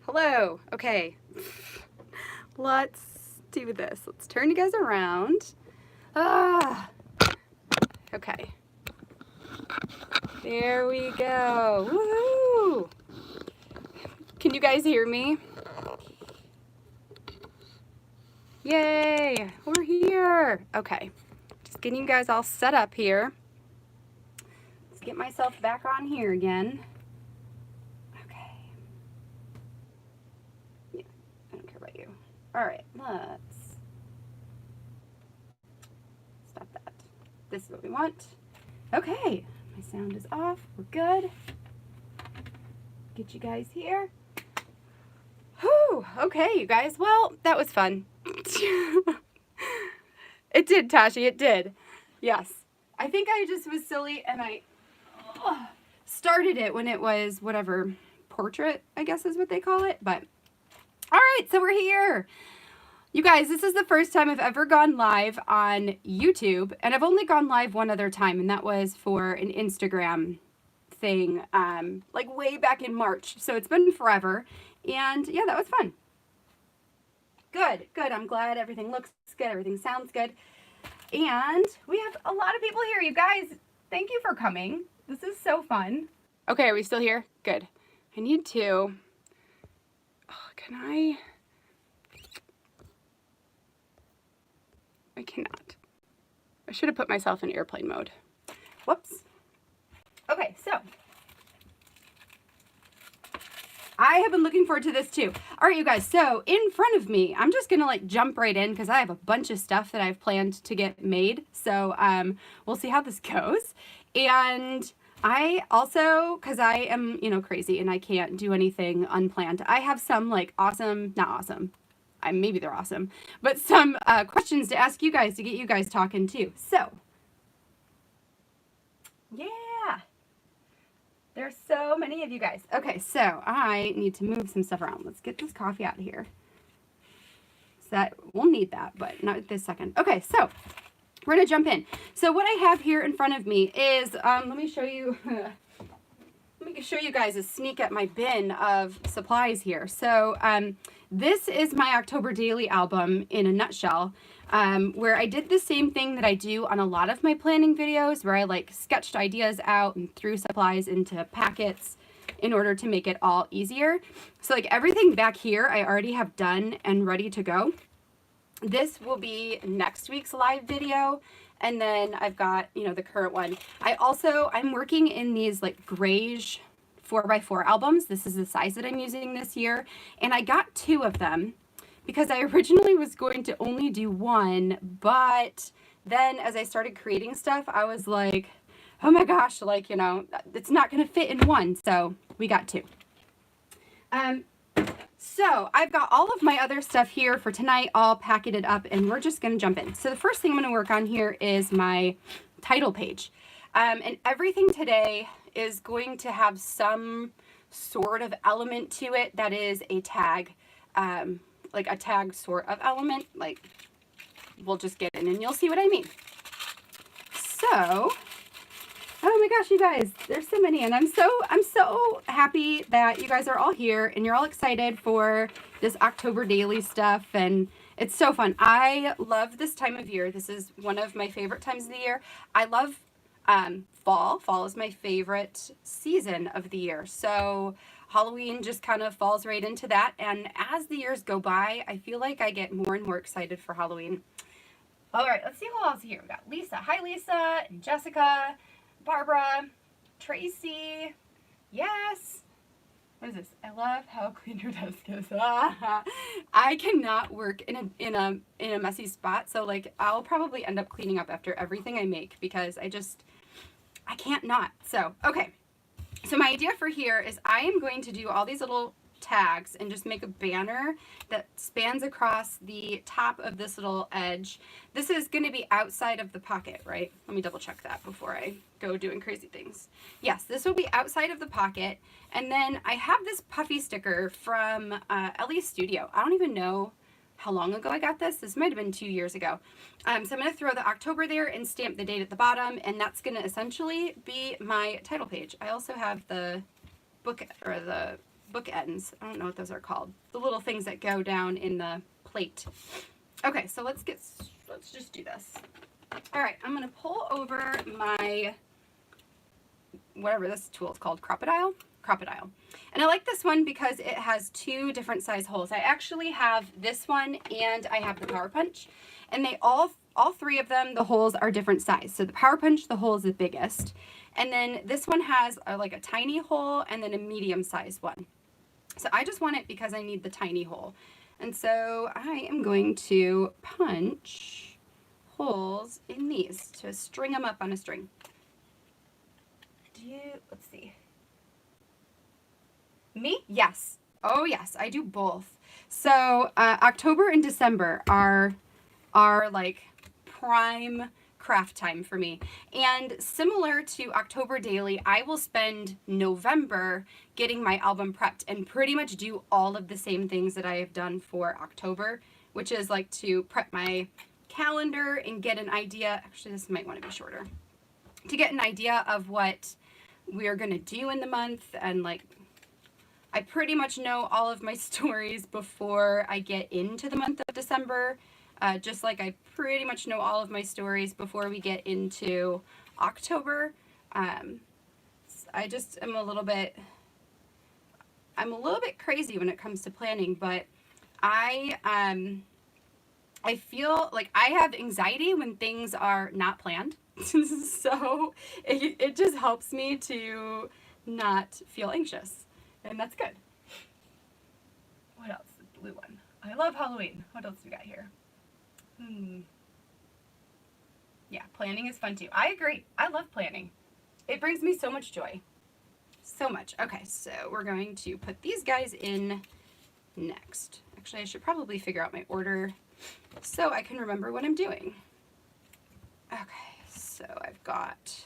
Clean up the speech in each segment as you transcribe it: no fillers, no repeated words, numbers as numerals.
Hello. Okay. Let's do this. Let's turn you guys around. Okay. There we go. Woohoo! Can you guys hear me? Yay! We're here. Okay. Just getting you guys all set up here. Let's get myself back on here again. All right, let's stop that. This is what we want. Okay, my sound is off. We're good. Get you guys here. Whew, okay, you guys. Well, that was fun. It did, Tashi, it did. Yes. I think I just was silly and I started it when it was whatever, portrait, I guess is what they call it, but all right, so we're here. You guys, this is the first time I've ever gone live on YouTube, and I've only gone live one other time, and that was for an Instagram thing, like way back in March. So it's been forever, and yeah, that was fun. Good, good. I'm glad everything looks good, everything sounds good, and we have a lot of people here. You guys, thank you for coming. This is so fun. Okay, are we still here? Good. I need to... can I cannot. I should have put myself in airplane mode. Whoops. Okay, so I have been looking forward to this too. All right, you guys, so in front of me, I'm just gonna like jump right in because I have a bunch of stuff that I've planned to get made. So we'll see how this goes. And I also, because I am, you know, crazy and I can't do anything unplanned, I have some like awesome, not awesome, maybe they're awesome, but some questions to ask you guys to get you guys talking too. So, yeah, there's so many of you guys. Okay, so I need to move some stuff around. Let's get this coffee out of here. So that, we'll need that, but not this second. Okay, so we're gonna jump in. So what I have here in front of me is, let me show you, let me show you guys a sneak at my bin of supplies here. So this is my October Daily album in a nutshell, where I did the same thing that I do on a lot of my planning videos, where I like sketched ideas out and threw supplies into packets in order to make it all easier. So like everything back here I already have done and ready to go. This will be next week's live video. And then I've got, you know, the current one. I'm working in these like grayish 4x4 albums. This is the size that I'm using this year. And I got 2 of them because I originally was going to only do 1. But then as I started creating stuff, I was like, oh my gosh, like, you know, it's not going to fit in 1. So we got 2. So I've got all of my other stuff here for tonight all packeted up and we're just going to jump in. So the first thing I'm going to work on here is my title page. And everything today is going to have some sort of element to it that is a tag, like a tag sort of element. Like we'll just get in and you'll see what I mean. So... oh my gosh, you guys, there's so many, and I'm so happy that you guys are all here and you're all excited for this October daily stuff, and it's so fun. I love this time of year. This is one of my favorite times of the year. I love fall. Fall is my favorite season of the year. So Halloween just kind of falls right into that, and as the years go by, I feel like I get more and more excited for Halloween. All right, let's see who else is here. We got Lisa. Hi, Lisa, and Jessica. Barbara, Tracy, yes. What is this? I love how clean your desk is. I cannot work in a messy spot, so like I'll probably end up cleaning up after everything I make because I can't not. So okay, so my idea for here is I am going to do all these little tags and just make a banner that spans across the top of this little edge. This is going to be outside of the pocket, right? Let me double check that before I go doing crazy things. Yes, this will be outside of the pocket. And then I have this puffy sticker from Ellie's Studio. I don't even know how long ago I got this. This might have been 2 years ago. So I'm going to throw the October there and stamp the date at the bottom, and that's going to essentially be my title page. I also have the book or the bookends. I don't know what those are called. The little things that go down in the plate. Okay, so let's just do this. All right, I'm gonna pull over my, whatever this tool is called, Crocodile. And I like this one because it has two different size holes. I actually have this one and I have the Power Punch, and they all three of them, the holes are different size. So the Power Punch, the hole is the biggest, and then this one has like a tiny hole and then a medium sized one. So I just want it because I need the tiny hole. And so I am going to punch holes in these to string them up on a string. Let's see. Me? Yes. Oh yes, I do both. So October and December are like prime craft time for me. And similar to October Daily, I will spend November getting my album prepped and pretty much do all of the same things that I have done for October, which is like to prep my calendar and get an idea. Actually, this might want to be shorter. To get an idea of what we're going to do in the month, and like I pretty much know all of my stories before I get into the month of December, just like I pretty much know all of my stories before we get into October. I just am a little bit crazy when it comes to planning, but I feel like I have anxiety when things are not planned. So it just helps me to not feel anxious. And that's good. What else? The blue one. I love Halloween. What else we got here? Yeah, planning is fun too. I agree. I love planning. It brings me so much joy. So much. Okay, so we're going to put these guys in next. Actually, I should probably figure out my order so I can remember what I'm doing. Okay, so I've got,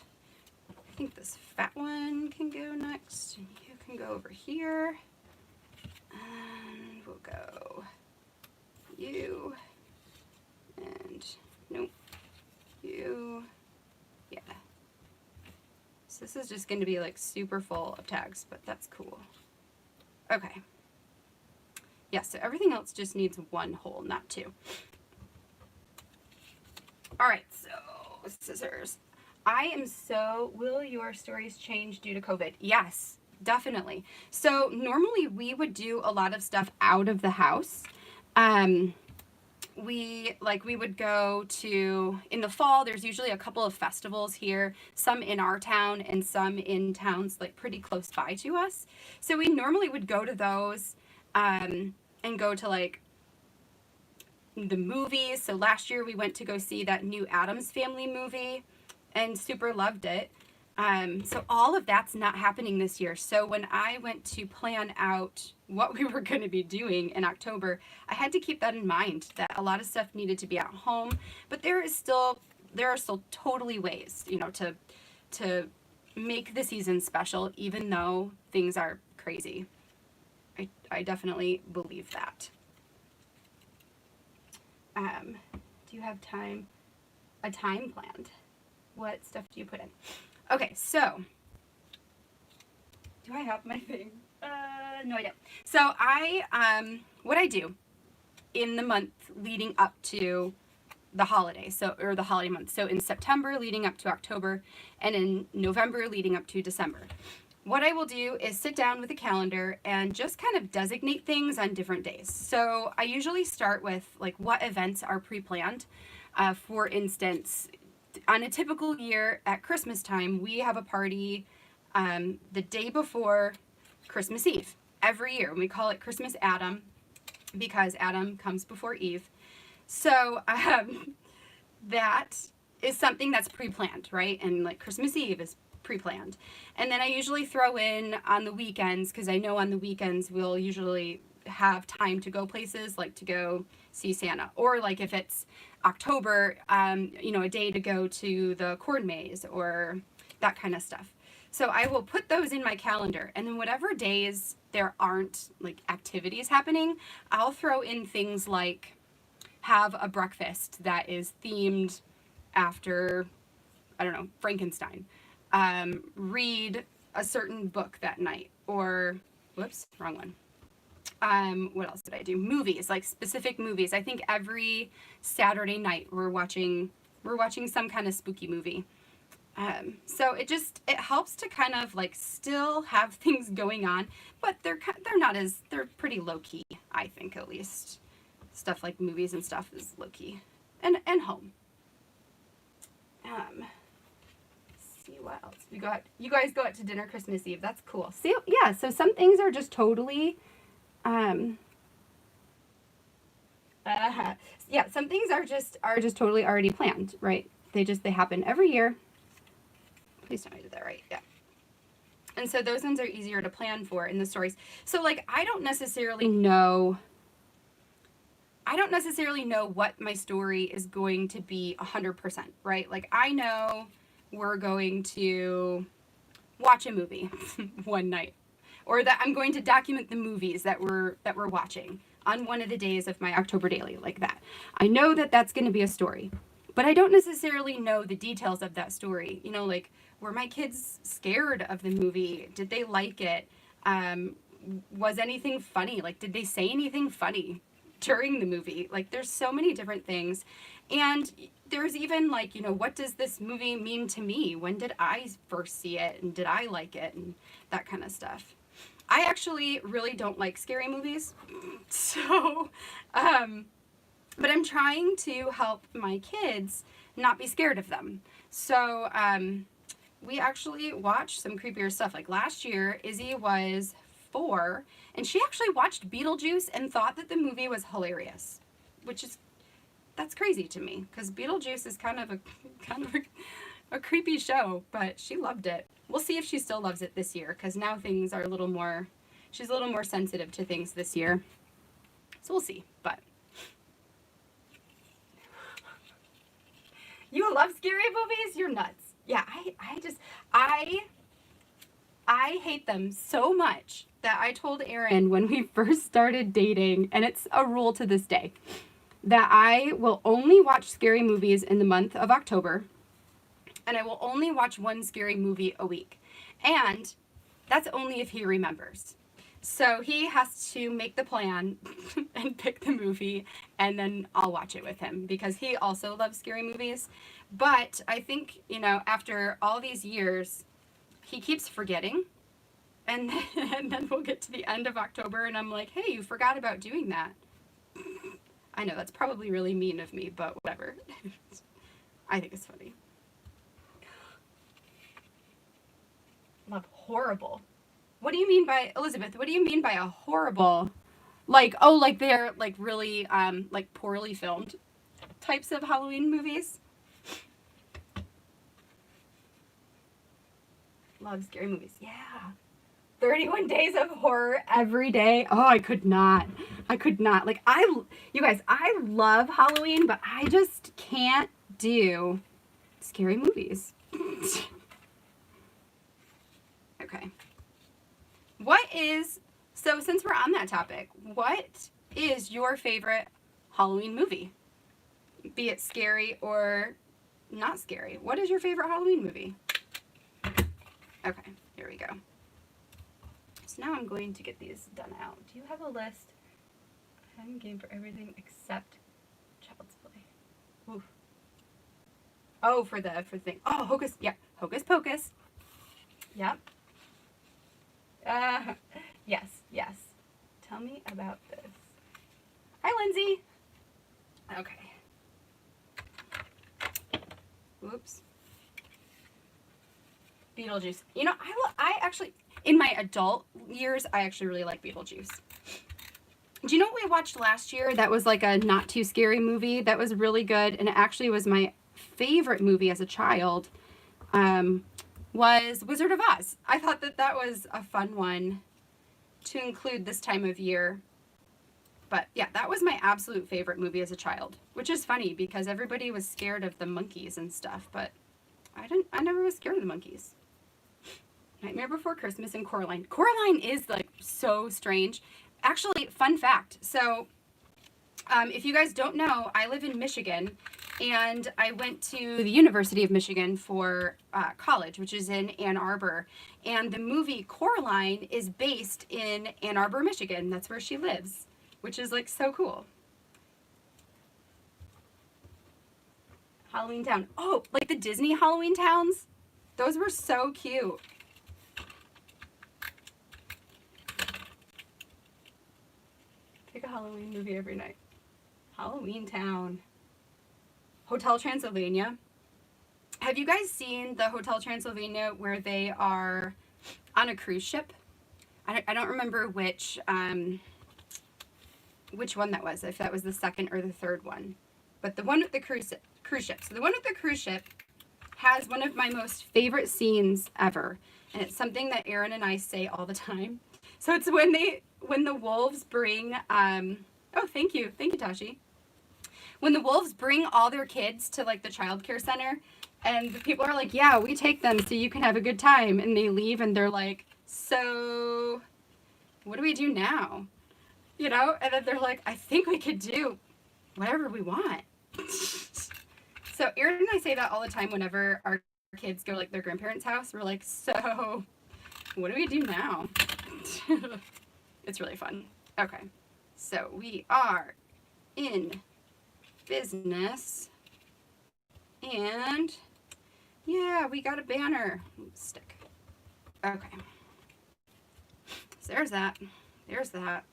I think this fat one can go next, and you can go over here, and we'll go you, and nope, you, yeah. So this is just going to be like super full of tags, but that's cool. Okay. Yeah, so everything else just needs one hole, not two. All right, so scissors. Will your stories change due to COVID? Yes, definitely. So normally we would do a lot of stuff out of the house. We would go to, in the fall, there's usually a couple of festivals here, some in our town and some in towns like pretty close by to us. So we normally would go to those and go to like the movies. So last year we went to go see that new Addams Family movie and super loved it. So all of that's not happening this year. So when I went to plan out what we were going to be doing in October, I had to keep that in mind, that a lot of stuff needed to be at home, but there are still totally ways, you know, to make the season special, even though things are crazy. I definitely believe that. Do you have a time planned? What stuff do you put in? Okay, so, do I have my thing? No, I don't. So what I do in the month leading up to the holiday, or the holiday month, so in September leading up to October, and in November leading up to December, what I will do is sit down with a calendar and just kind of designate things on different days. So I usually start with like what events are pre-planned. For instance, on a typical year at Christmas time, we have a party the day before Christmas Eve every year. We call it Christmas Adam because Adam comes before Eve. So that is something that's pre-planned, right? And like Christmas Eve is pre-planned. And then I usually throw in on the weekends, because I know on the weekends we'll usually have time to go places, like to go see Santa, or like if it's October, you know, a day to go to the corn maze or that kind of stuff. So I will put those in my calendar, and then whatever days there aren't like activities happening, I'll throw in things like have a breakfast that is themed after, I don't know, Frankenstein. Read a certain book that night, or Whoops, wrong one. What else did I do? Movies, like specific movies. I think every Saturday night we're watching some kind of spooky movie. So it helps to kind of like still have things going on, but they're pretty low key, I think, at least. Stuff like movies and stuff is low key, and home. See what else we got. You guys go out to dinner Christmas Eve. That's cool. See, yeah. So some things are just totally, yeah. Some things are just totally already planned, right? They happen every year. Please tell me I did that right. Yeah. And so those ones are easier to plan for in the stories. So like I don't necessarily know what my story is going to be 100%, right? Like I know we're going to watch a movie one night, or that I'm going to document the movies that we're watching on one of the days of my October daily, like that. I know that that's going to be a story, but I don't necessarily know the details of that story. You know, like were my kids scared of the movie? Did they like it? Was anything funny? Like, did they say anything funny during the movie? Like, there's so many different things. And there's even like, you know, what does this movie mean to me? When did I first see it? And did I like it? And that kind of stuff. I actually really don't like scary movies. So, but I'm trying to help my kids not be scared of them. So, we actually watched some creepier stuff. Like last year, Izzy was 4, and she actually watched Beetlejuice and thought that the movie was hilarious, that's crazy to me, because Beetlejuice is kind of a creepy show, but she loved it. We'll see if she still loves it this year, because now things are she's a little more sensitive to things this year. So we'll see, but. You love scary movies? You're nuts. Yeah, I hate them so much that I told Aaron when we first started dating, and it's a rule to this day, that I will only watch scary movies in the month of October, and I will only watch one scary movie a week. And that's only if he remembers. So he has to make the plan and pick the movie, and then I'll watch it with him, because he also loves scary movies. But I think, you know, after all these years, he keeps forgetting. And then we'll get to the end of October, and I'm like, hey, you forgot about doing that. I know, that's probably really mean of me, but whatever. I think it's funny. Love horrible. What do you mean by, Elizabeth, what do you mean by a horrible, like, oh, like they're like really, like poorly filmed types of Halloween movies? Love scary movies. Yeah. 31 days of horror every day. Oh, I could not. Like, you guys, I love Halloween, but I just can't do scary movies. Okay. So since we're on that topic, what is your favorite Halloween movie? Be it scary or not scary. What is your favorite Halloween movie? Okay, here we go. So now I'm going to get these done out. Do you have a list? I'm game for everything except Child's Play. Oof. Oh, for the thing. Oh, Hocus Pocus. Yep. Yes. Tell me about this. Hi, Lindsay. Okay. Whoops. Beetlejuice. You know, I actually, in my adult years, I actually really like Beetlejuice. Do you know what we watched last year that was like a not too scary movie that was really good, and it actually was my favorite movie as a child, was Wizard of Oz. I thought that was a fun one to include this time of year. But yeah, that was my absolute favorite movie as a child, which is funny because everybody was scared of the monkeys and stuff, but I never was scared of the monkeys. Nightmare Before Christmas and Coraline. Coraline is like so strange. Actually, fun fact. So, if you guys don't know, I live in Michigan, and I went to the University of Michigan for college, which is in Ann Arbor. And the movie Coraline is based in Ann Arbor, Michigan. That's where she lives, which is like so cool. Halloween Town. Oh, like the Disney Halloween towns? Those were so cute. Pick a Halloween movie every night. Halloween Town. Hotel Transylvania. Have you guys seen the Hotel Transylvania where they are on a cruise ship? I don't remember which one that was, if that was the second or the third one. But the one with the cruise ship. So the one with the cruise ship has one of my most favorite scenes ever. And it's something that Aaron and I say all the time. So it's when the wolves bring, oh, thank you, Tashi. When the wolves bring all their kids to like the child care center, and the people are like, yeah, we take them so you can have a good time. And they leave and they're like, so what do we do now? You know, and then they're like, I think we could do whatever we want. So Aaron and I say that all the time whenever our kids go like their grandparents' house. We're like, so what do we do now? It's really fun. Okay, so we are in business, and yeah, we got a banner. Stick. Okay, so there's that,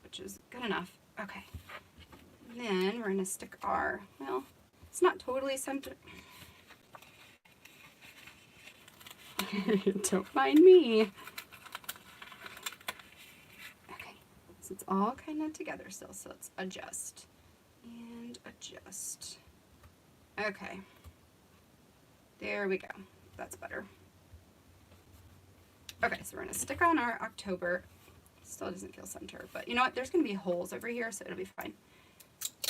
which is good enough. Okay, then we're gonna stick our, well, it's not totally centered. Don't mind me. Okay, so it's all kind of together still, so let's adjust and adjust. Okay, there we go. That's better. Okay, so we're gonna stick on our October. Still doesn't feel center, but you know what? There's gonna be holes over here, so it'll be fine.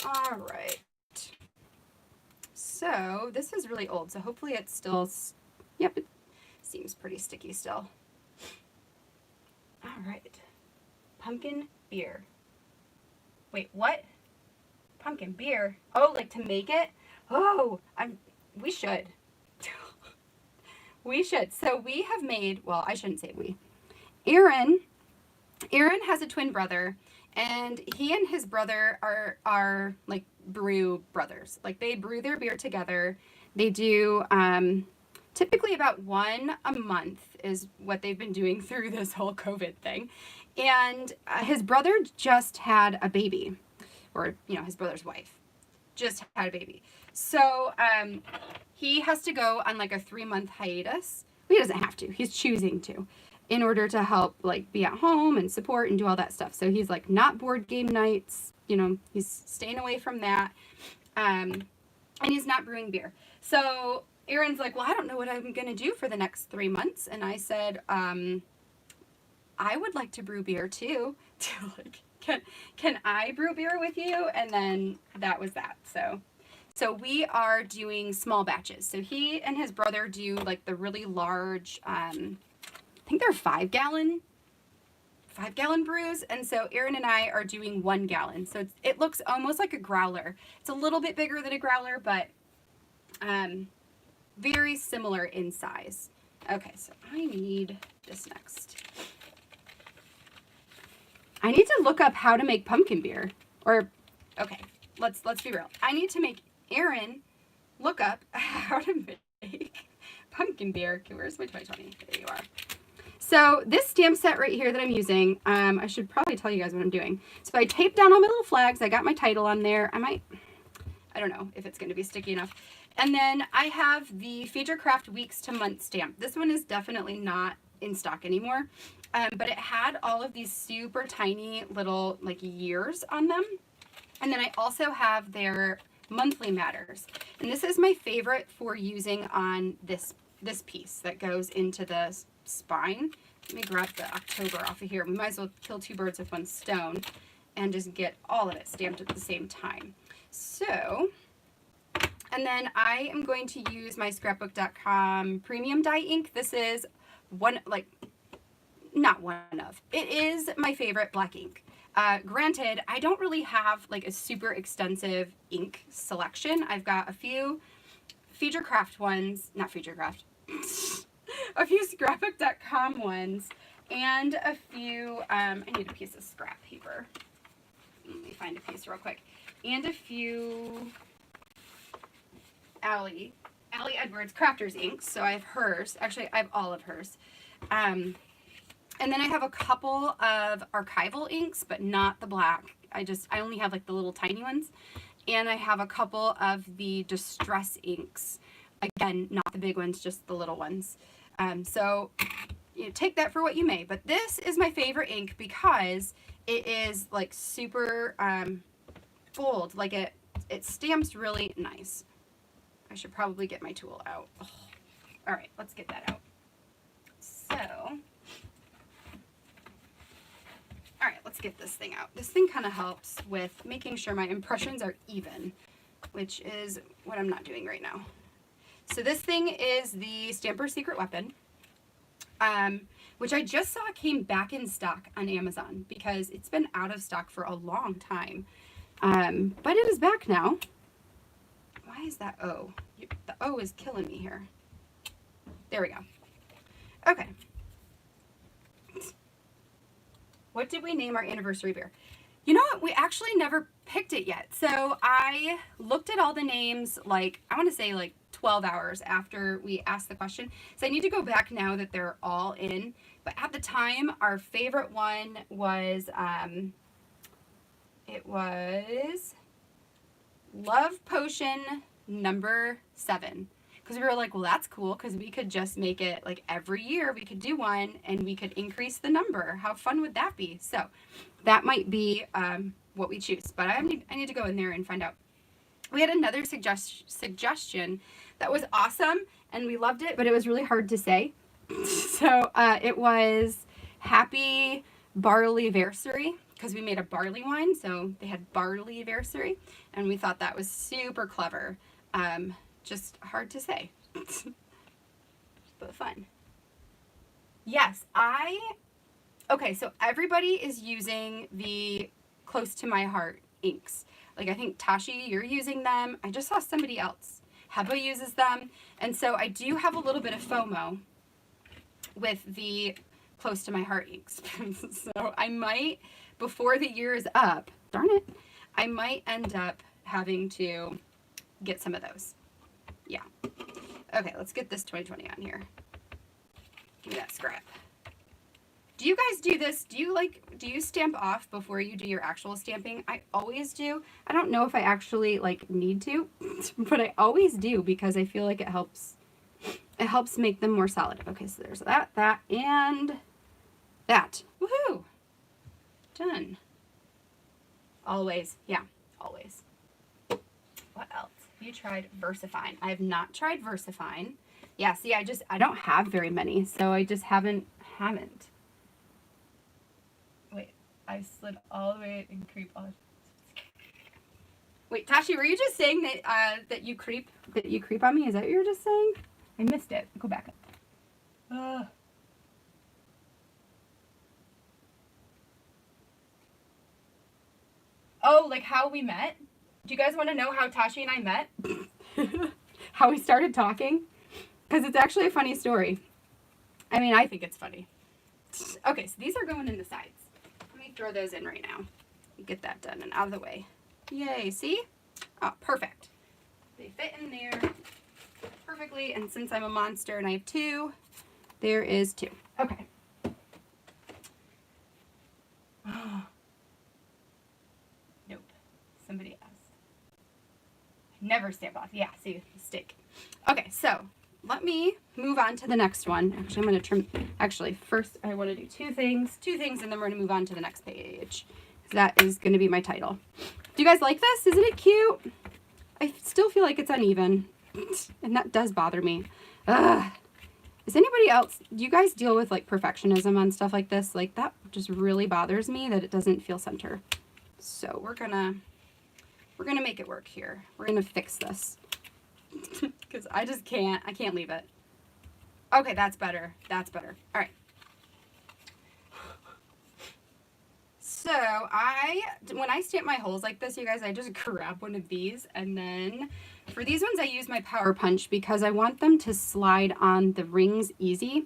All right. So this is really old, so hopefully it's still, yep, it seems pretty sticky still. All right. Pumpkin beer. Wait, what? Pumpkin beer? Oh, like to make it? Oh, we should. We should. So we have made, well, I shouldn't say we. Aaron has a twin brother, and he and his brother are like brew brothers. Like they brew their beer together. They do typically about one a month is what they've been doing through this whole COVID thing. And his brother just had a baby, or you know, his brother's wife just had a baby. So he has to go on like a 3-month hiatus. Well, he doesn't have to. He's choosing to, in order to help like be at home and support and do all that stuff. So he's like not board game nights, you know, he's staying away from that. And he's not brewing beer. So Aaron's like, well, I don't know what I'm going to do for the next 3 months. And I said, I would like to brew beer too. Like, can I brew beer with you? And then that was that. So we are doing small batches. So he and his brother do like the really large, I think they're 5-gallon brews. And so Aaron and I are doing 1 gallon. So it looks almost like a growler. It's a little bit bigger than a growler, but very similar in size. Okay, so I need this next. I need to look up how to make pumpkin beer. Or, okay, let's be real. I need to make Aaron look up how to make pumpkin beer. Okay, where's my 2020? There you are. So this stamp set right here that I'm using, I should probably tell you guys what I'm doing. So I taped down all my little flags. I got my title on there. I don't know if it's going to be sticky enough. And then I have the Feed Your Craft Weeks to Month stamp. This one is definitely not in stock anymore. But it had all of these super tiny little like years on them. And then I also have their monthly matters. And this is my favorite for using on this piece that goes into the spine. Let me grab the October off of here. We might as well kill 2 birds with 1 stone and just get all of it stamped at the same time. So, and then I am going to use my scrapbook.com premium dye ink. This is not one of. It is my favorite black ink. Granted, I don't really have like a super extensive ink selection. I've got a few Feature Craft ones, not Feature Craft, a few scrapbook.com ones, and a few, I need a piece of scrap paper. Let me find a piece real quick. And a few Allie Edwards Crafters inks. So I have hers. Actually, I have all of hers. And then I have a couple of archival inks, but not the black. I only have like the little tiny ones. And I have a couple of the distress inks. Again, not the big ones, just the little ones. So you know, take that for what you may. But this is my favorite ink because it is like super bold. Like it stamps really nice. I should probably get my tool out. Oh. All right, let's get that out. So, all right, let's get this thing out. This thing kind of helps with making sure my impressions are even, which is what I'm not doing right now. So this thing is the Stamper's Secret Weapon, which I just saw came back in stock on Amazon because it's been out of stock for a long time. But it is back now. Why is that O? The O is killing me here. There we go. Okay. What did we name our anniversary beer? You know what? We actually never picked it yet. So I looked at all the names, like, I want to say like 12 hours after we asked the question. So I need to go back now that they're all in. But at the time, our favorite one was, it was Love Potion number 7. Because we were like, well, that's cool because we could just make it like every year we could do one and we could increase the number. How fun would that be? So that might be what we choose. But I need to go in there and find out. We had another suggestion that was awesome and we loved it, but it was really hard to say. So it was Happy Barley-versary because we made a barley wine. So they had Barley-versary and we thought that was super clever. Just hard to say, but fun. Yes, okay, so everybody is using the Close to My Heart inks. Like I think Tashi, you're using them. I just saw somebody else. Heba uses them. And so I do have a little bit of FOMO with the Close to My Heart inks. So I might, before the year is up, darn it, I might end up having to get some of those. Yeah. Okay, let's get this 2020 on here. Give me that scrap. Do you guys do this? Do you stamp off before you do your actual stamping? I always do. I don't know if I actually like need to, but I always do because I feel like it helps make them more solid. Okay, so there's that, and that. Woohoo! Done. Always. Yeah, always. What else? You tried VersaFine. I have not tried VersaFine. Yeah, see, I don't have very many, so I just haven't. Wait, I slid all the way and creep on. Wait, Tashi, were you just saying that that you creep on me? Is that what you were just saying? I missed it. Go back up. Oh, like how we met? Do you guys want to know how Tashi and I met? How we started talking? Because it's actually a funny story. I mean, I think it's funny. Okay, so these are going in the sides. Let me throw those in right now. Get that done and out of the way. Yay, see? Oh, perfect. They fit in there perfectly, and since I'm a monster and I have 2, there is 2. Okay. Nope. Somebody else. Never stamp off. Yeah, see, mistake. Okay, so let me move on to the next one. Actually, I'm going to trim. Actually, first I want to do two things, and then we're going to move on to the next page. That is going to be my title. Do you guys like this? Isn't it cute? I still feel like it's uneven, and that does bother me. Ugh. Is anybody else, do you guys deal with like perfectionism on stuff like this? Like that just really bothers me that it doesn't feel center. So we're gonna make it work here. We're gonna fix this because I can't leave it. Okay, that's better. All right. So when I stamp my holes like this, you guys, I just grab one of these, and then for these ones I use my Power Punch because I want them to slide on the rings easy.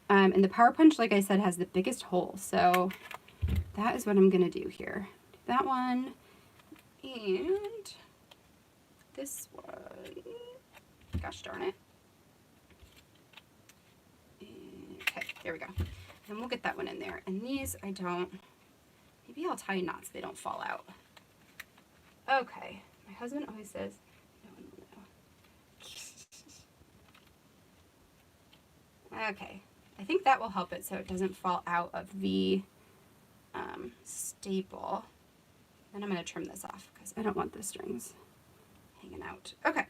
And the Power Punch, like I said, has the biggest hole. So that is what I'm going to do here. That one and this one. Gosh darn it. Okay, there we go. And we'll get that one in there. And these I don't, maybe I'll tie knots so they don't fall out. Okay, my husband always says, no one will know. Okay, I think that will help it so it doesn't fall out of the staple. Then I'm going to trim this off because I don't want the strings hanging out. Okay,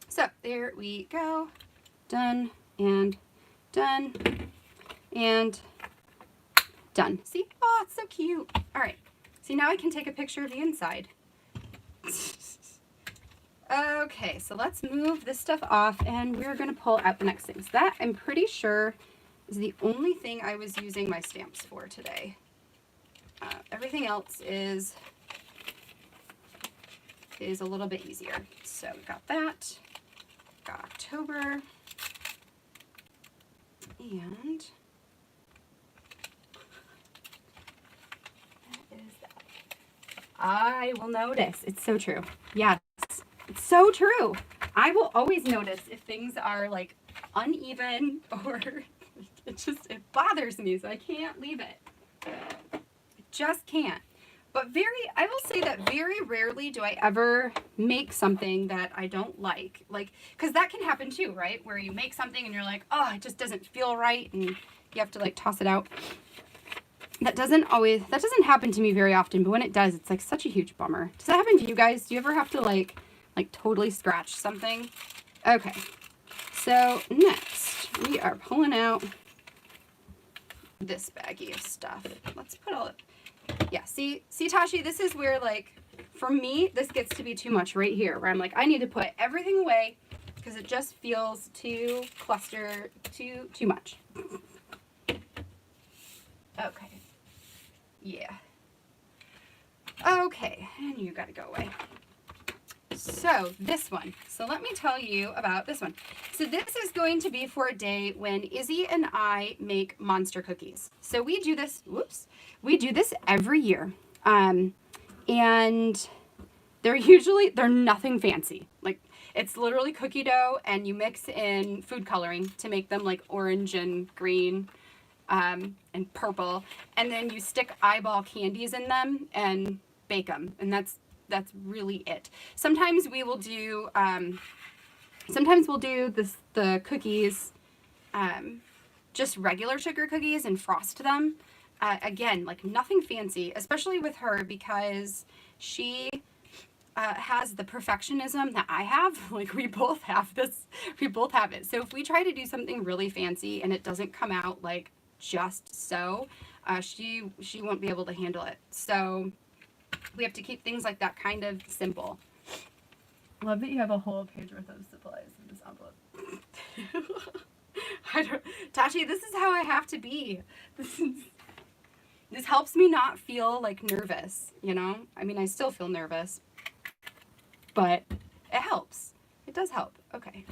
so there we go. Done and done and done. See? Oh, it's so cute. All right. See, now I can take a picture of the inside. Okay, so let's move this stuff off and we're going to pull out the next things. That, I'm pretty sure, is the only thing I was using my stamps for today. Everything else is a little bit easier. So we got that. Got October. And what is that? I will notice. It's so true. Yes, it's so true. I will always notice if things are like uneven or it bothers me, so I can't leave it. I just can't. But I will say that very rarely do I ever make something that I don't like. Like, because that can happen too, right? Where you make something and you're like, oh, it just doesn't feel right and you have to like toss it out. That doesn't happen to me very often, but when it does, it's like such a huge bummer. Does that happen to you guys? Do you ever have to like totally scratch something? Okay. So next we are pulling out this baggie of stuff. Let's put all it. Yeah, see, Tashi, this is where, like, for me, this gets to be too much right here, where I'm like, I need to put everything away because it just feels too clustered, too much. Okay. Yeah. Okay, and you gotta go away. So, this one. So, let me tell you about this one. So, this is going to be for a day when Izzy and I make monster cookies. So, we do this, we do this every year. And they're nothing fancy. Like, it's literally cookie dough, and you mix in food coloring to make them like orange and green and purple. And then you stick eyeball candies in them and bake them. And that's really it. Sometimes we will do, the cookies, just regular sugar cookies and frost them. Again, like nothing fancy, especially with her because she has the perfectionism that I have. Like we both have it. So if we try to do something really fancy and it doesn't come out like just so, she won't be able to handle it. So we have to keep things like that kind of simple. Love that you have a whole page worth of supplies in this envelope. Tashi, this is how I have to be. This helps me not feel like nervous, you know? I mean, I still feel nervous, but it helps. It does help. Okay.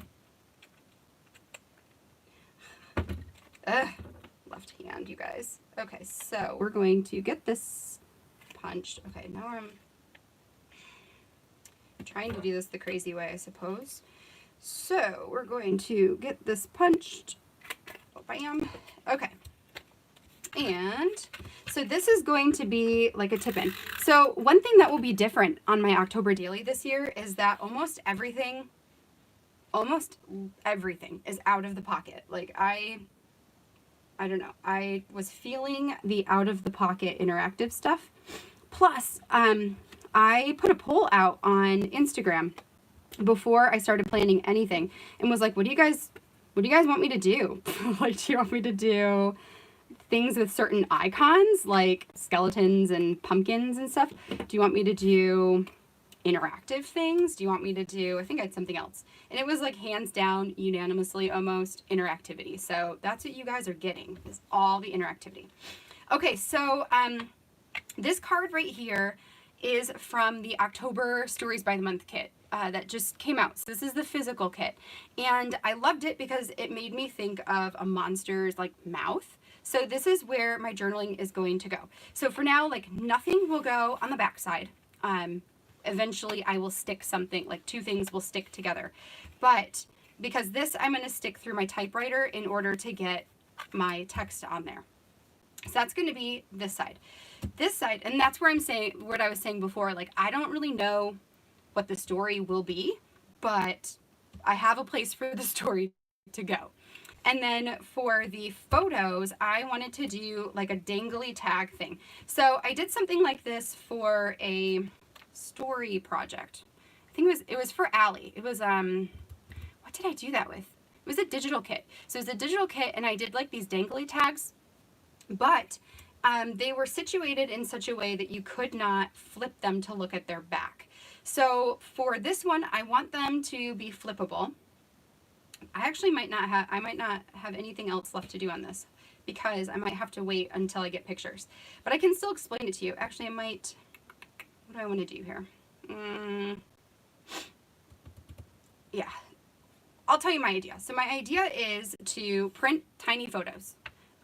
Left hand, you guys. Okay, so we're going to get this punched. Okay, now I'm trying to do this the crazy way, I suppose. So we're going to get this punched. Oh, bam. Okay. And so this is going to be like a tip-in. So one thing that will be different on my October daily this year is that almost everything is out of the pocket. Like I don't know. I was feeling the out of the pocket interactive stuff. Plus, I put a poll out on Instagram before I started planning anything and was like, what do you guys want me to do? Like, do you want me to do things with certain icons like skeletons and pumpkins and stuff? Do you want me to do interactive things? Do you want me to do, I think I had something else. And it was like hands down, unanimously almost, interactivity. So that's what you guys are getting, is all the interactivity. Okay, so This card right here is from the October Stories by the Month kit that just came out. So this is the physical kit. And I loved it because it made me think of a monster's like mouth. So this is where my journaling is going to go. So for now, like nothing will go on the back side. Eventually I will stick something, like two things will stick together. But because this I'm going to stick through my typewriter in order to get my text on there. So that's going to be this side. This side, and that's where I'm saying what I was saying before, like I don't really know what the story will be, but I have a place for the story to go. And then for the photos, I wanted to do like a dangly tag thing. So I did something like this for a story project. I think it was for Allie. It was what did I do that with? It was a digital kit. So it was a digital kit and I did like these dangly tags, but they were situated in such a way that you could not flip them to look at their back. So for this one, I want them to be flippable. I actually might not have anything else left to do on this because I might have to wait until I get pictures. But I can still explain it to you. Actually, I might, what do I want to do here? Yeah, I'll tell you my idea. So my idea is to print tiny photos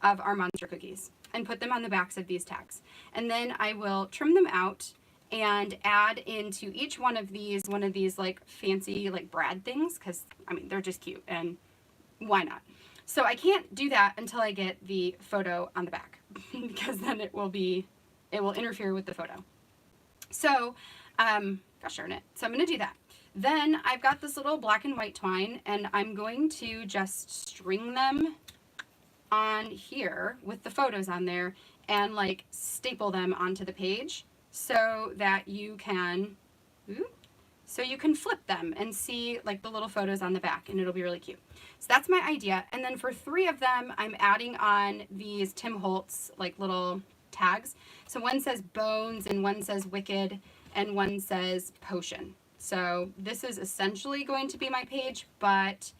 of our monster cookies and put them on the backs of these tags. And then I will trim them out and add into each one of these like fancy like brad things, because I mean they're just cute and why not. So I can't do that until I get the photo on the back because then it will interfere with the photo. So gosh darn it, so I'm going to do that. Then I've got this little black and white twine and I'm going to just string them on here with the photos on there and like staple them onto the page so that you can flip them and see like the little photos on the back, and it'll be really cute. So that's my idea. And then for 3 of them, I'm adding on these Tim Holtz like little tags. So one says bones and one says wicked and one says potion. So this is essentially going to be my page, but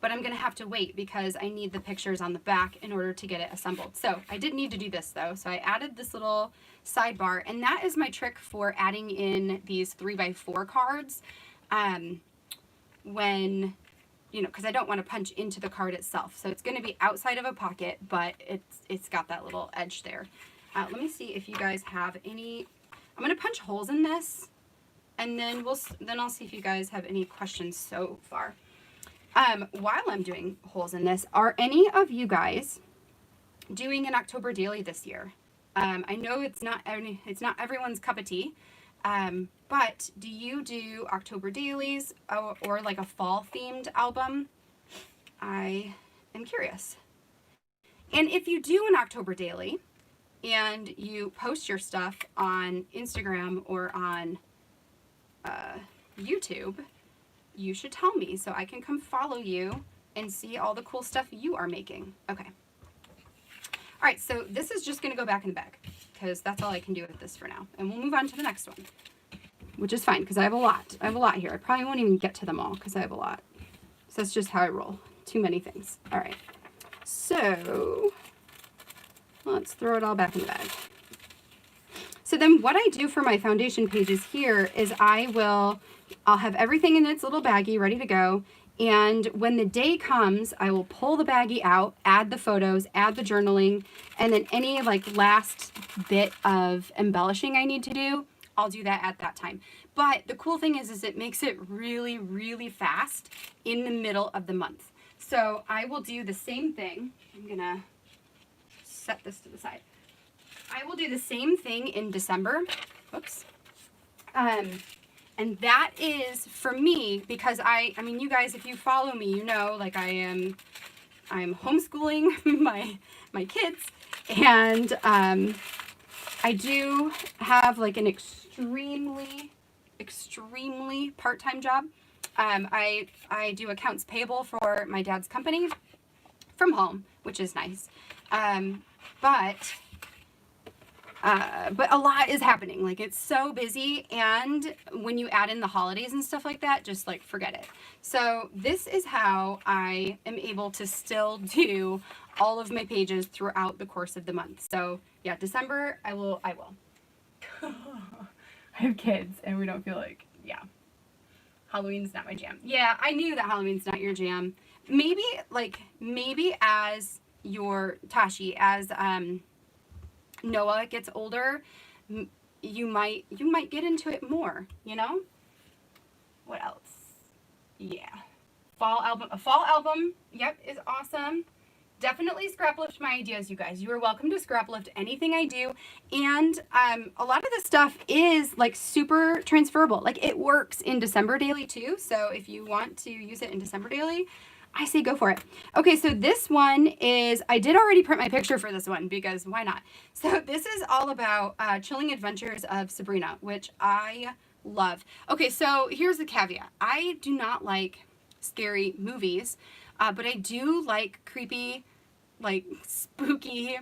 I'm going to have to wait because I need the pictures on the back in order to get it assembled. So I did need to do this though. So I added this little sidebar, and that is my trick for adding in these 3x4 cards when, you know, because I don't want to punch into the card itself. So it's going to be outside of a pocket, but it's got that little edge there. Let me see if you guys have any. I'm going to punch holes in this, and then I'll see if you guys have any questions so far. While I'm doing holes in this, are any of you guys doing an October daily this year? I know it's not everyone's cup of tea, but do you do October dailies or like a fall themed album? I am curious. And if you do an October daily and you post your stuff on Instagram or on YouTube, you should tell me so I can come follow you and see all the cool stuff you are making. Okay. All right, so this is just going to go back in the bag because that's all I can do with this for now. And we'll move on to the next one, which is fine because I have a lot. I have a lot here. I probably won't even get to them all because I have a lot. So that's just how I roll. Too many things. All right. So let's throw it all back in the bag. So then what I do for my foundation pages here is I'll have everything in its little baggie ready to go. And when the day comes, I will pull the baggie out, add the photos, add the journaling, and then any like last bit of embellishing I need to do, I'll do that at that time. But the cool thing is it makes it really, really fast in the middle of the month. So I will do the same thing. I'm gonna set this to the side. I will do the same thing in December. Whoops. And that is for me because I mean, you guys, if you follow me, you know, like I'm homeschooling my kids, and I do have like an extremely part-time job. I do accounts payable for my dad's company from home, which is nice. But a lot is happening. Like, it's so busy, and when you add in the holidays and stuff like that, just like forget it. So this is how I am able to still do all of my pages throughout the course of the month. So yeah, December, I will. I have kids and we don't feel like, yeah, Halloween's not my jam. Yeah, I knew that Halloween's not your jam. Maybe as your Tashi, as Noah gets older, you might get into it more, you know? What else? Yeah. A fall album, yep, is awesome. Definitely scrap lift my ideas, you guys. You are welcome to scrap lift anything I do. And a lot of this stuff is like super transferable. Like it works in December daily too. So if you want to use it in December daily, I say go for it. Okay, so this one is, I did already print my picture for this one because why not? So this is all about Chilling Adventures of Sabrina, which I love. Okay, so here's the caveat. I do not like scary movies, but I do like creepy, like spooky,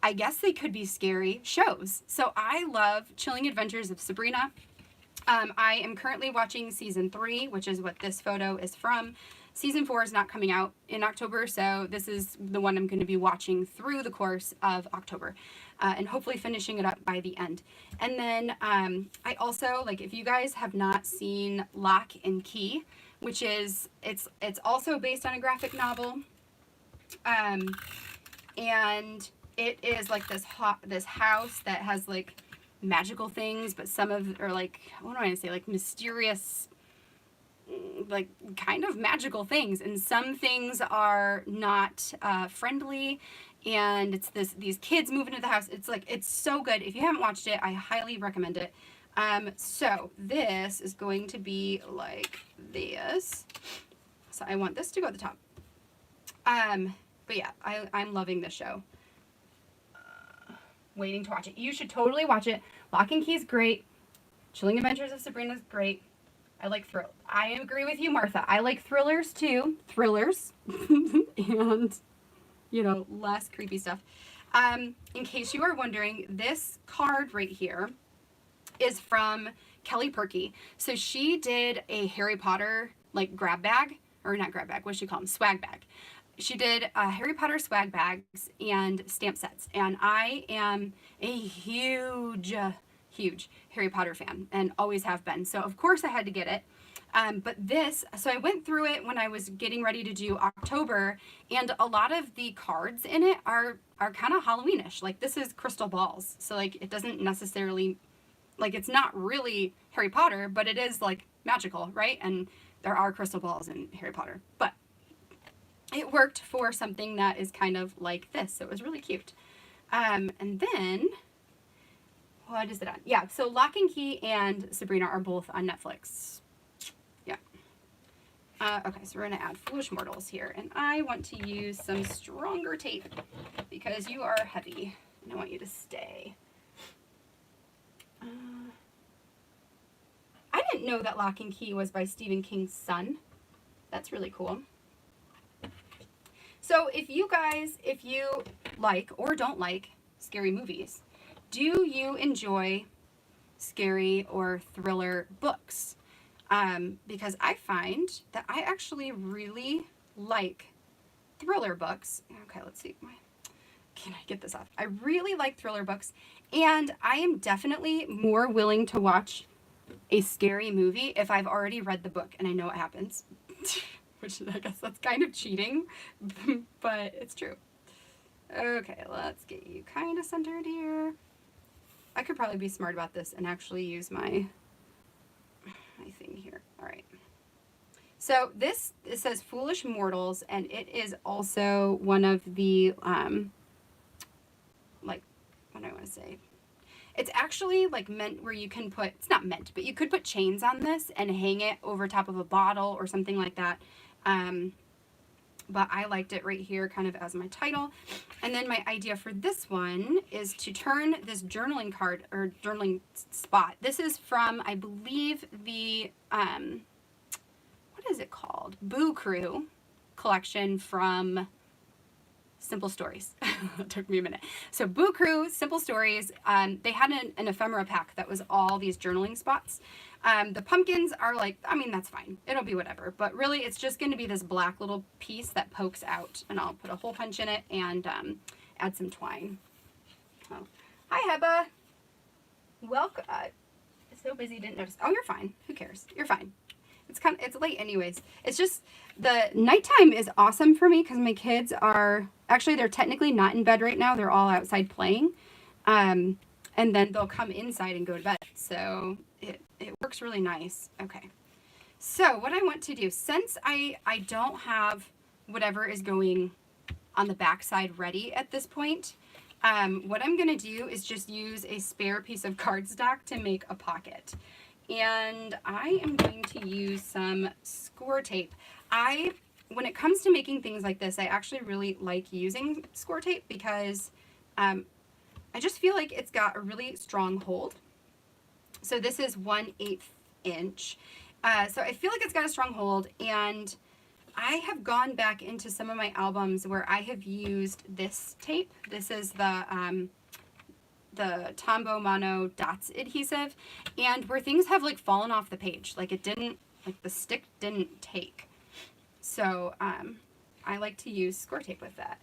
I guess they could be scary shows. So I love Chilling Adventures of Sabrina. I am currently watching season 3, which is what this photo is from. Season 4 is not coming out in October, so this is the one I'm going to be watching through the course of October, and hopefully finishing it up by the end. And then I also, like, if you guys have not seen Lock and Key, which is, it's also based on a graphic novel, and it is like this house that has like magical things, but some of are like, what do I want to say, like mysterious, like kind of magical things, and some things are not friendly, and it's these kids move into the house. It's so good. If you haven't watched it, I highly recommend it. So this is going to be like this. So I want this to go at the top. But yeah, I'm loving this show. Waiting to watch it. You should totally watch it. Lock and Key is great. Chilling Adventures of Sabrina is great. I like I agree with you, Martha. I like thrillers too. Thrillers. And, you know, less creepy stuff. In case you are wondering, this card right here is from Kelly Perky. So she did a Harry Potter, like, grab bag. Or not grab bag. What should you call them? Swag bag. She did Harry Potter swag bags and stamp sets. And I am a huge Harry Potter fan and always have been. So of course I had to get it. But this, so I went through it when I was getting ready to do October, and a lot of the cards in it are kind of Halloweenish. Like this is crystal balls. So like it doesn't necessarily, like it's not really Harry Potter, but it is like magical, right? And there are crystal balls in Harry Potter. But it worked for something that is kind of like this. So it was really cute. And then, what is it on? Yeah, so Lock and Key and Sabrina are both on Netflix. Yeah. Okay, so we're going to add Foolish Mortals here. And I want to use some stronger tape because you are heavy. And I want you to stay. I didn't know that Lock and Key was by Stephen King's son. That's really cool. So if you like or don't like scary movies, do you enjoy scary or thriller books? Because I find that I actually really like thriller books. Okay, let's see. Can I get this off? I really like thriller books, and I am definitely more willing to watch a scary movie if I've already read the book and I know what happens. Which I guess that's kind of cheating, but it's true. Okay, let's get you kind of centered here. I could probably be smart about this and actually use my thing here. All right. So it says Foolish Mortals, and it is also one of the, like, what do I want to say? It's actually like meant where you can put, it's not meant, but you could put chains on this and hang it over top of a bottle or something like that. But I liked it right here kind of as my title. And then my idea for this one is to turn this journaling card or journaling spot. This is from, I believe, the, what is it called? Boo Crew collection from Simple Stories. It took me a minute. So Boo Crew, Simple Stories, they had an ephemera pack that was all these journaling spots. The pumpkins are like, I mean, that's fine. It'll be whatever. But really, it's just going to be this black little piece that pokes out. And I'll put a hole punch in it and add some twine. Oh. Hi, Heba. Welcome. So busy, didn't notice. Oh, you're fine. Who cares? You're fine. It's late anyways. It's just the nighttime is awesome for me because my kids are actually, they're technically not in bed right now. They're all outside playing. And then they'll come inside and go to bed. So it works really nice. Okay. So what I want to do, since I don't have whatever is going on the back side ready at this point, what I'm going to do is just use a spare piece of cardstock to make a pocket. And I am going to use some score tape. When it comes to making things like this, I actually really like using score tape because I just feel like it's got a really strong hold. So this is 1/8 inch. So I feel like it's got a strong hold, and I have gone back into some of my albums where I have used this tape. This is the Tombow Mono Dots adhesive, and where things have like fallen off the page, like the stick didn't take. So I like to use score tape with that.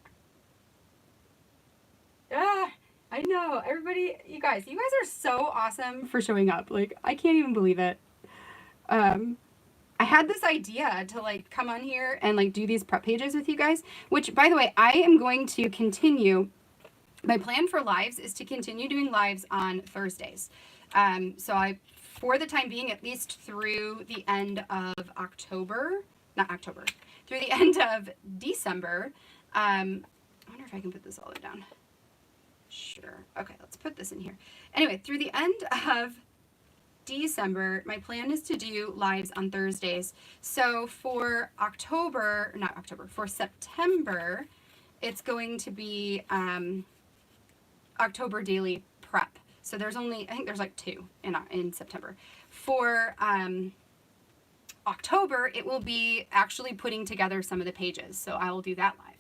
I know, everybody, you guys are so awesome for showing up. Like, I can't even believe it. I had this idea to like come on here and like do these prep pages with you guys, which by the way, I am going to continue. My plan for lives is to continue doing lives on Thursdays. So for the time being, at least through the end of through the end of December. I wonder if I can put this all the way down. Sure. Okay, let's put this in here. Anyway, through the end of December, my plan is to do lives on Thursdays. So for for September, it's going to be October daily prep. So I think there's like 2 in September. For October, it will be actually putting together some of the pages. So I will do that live.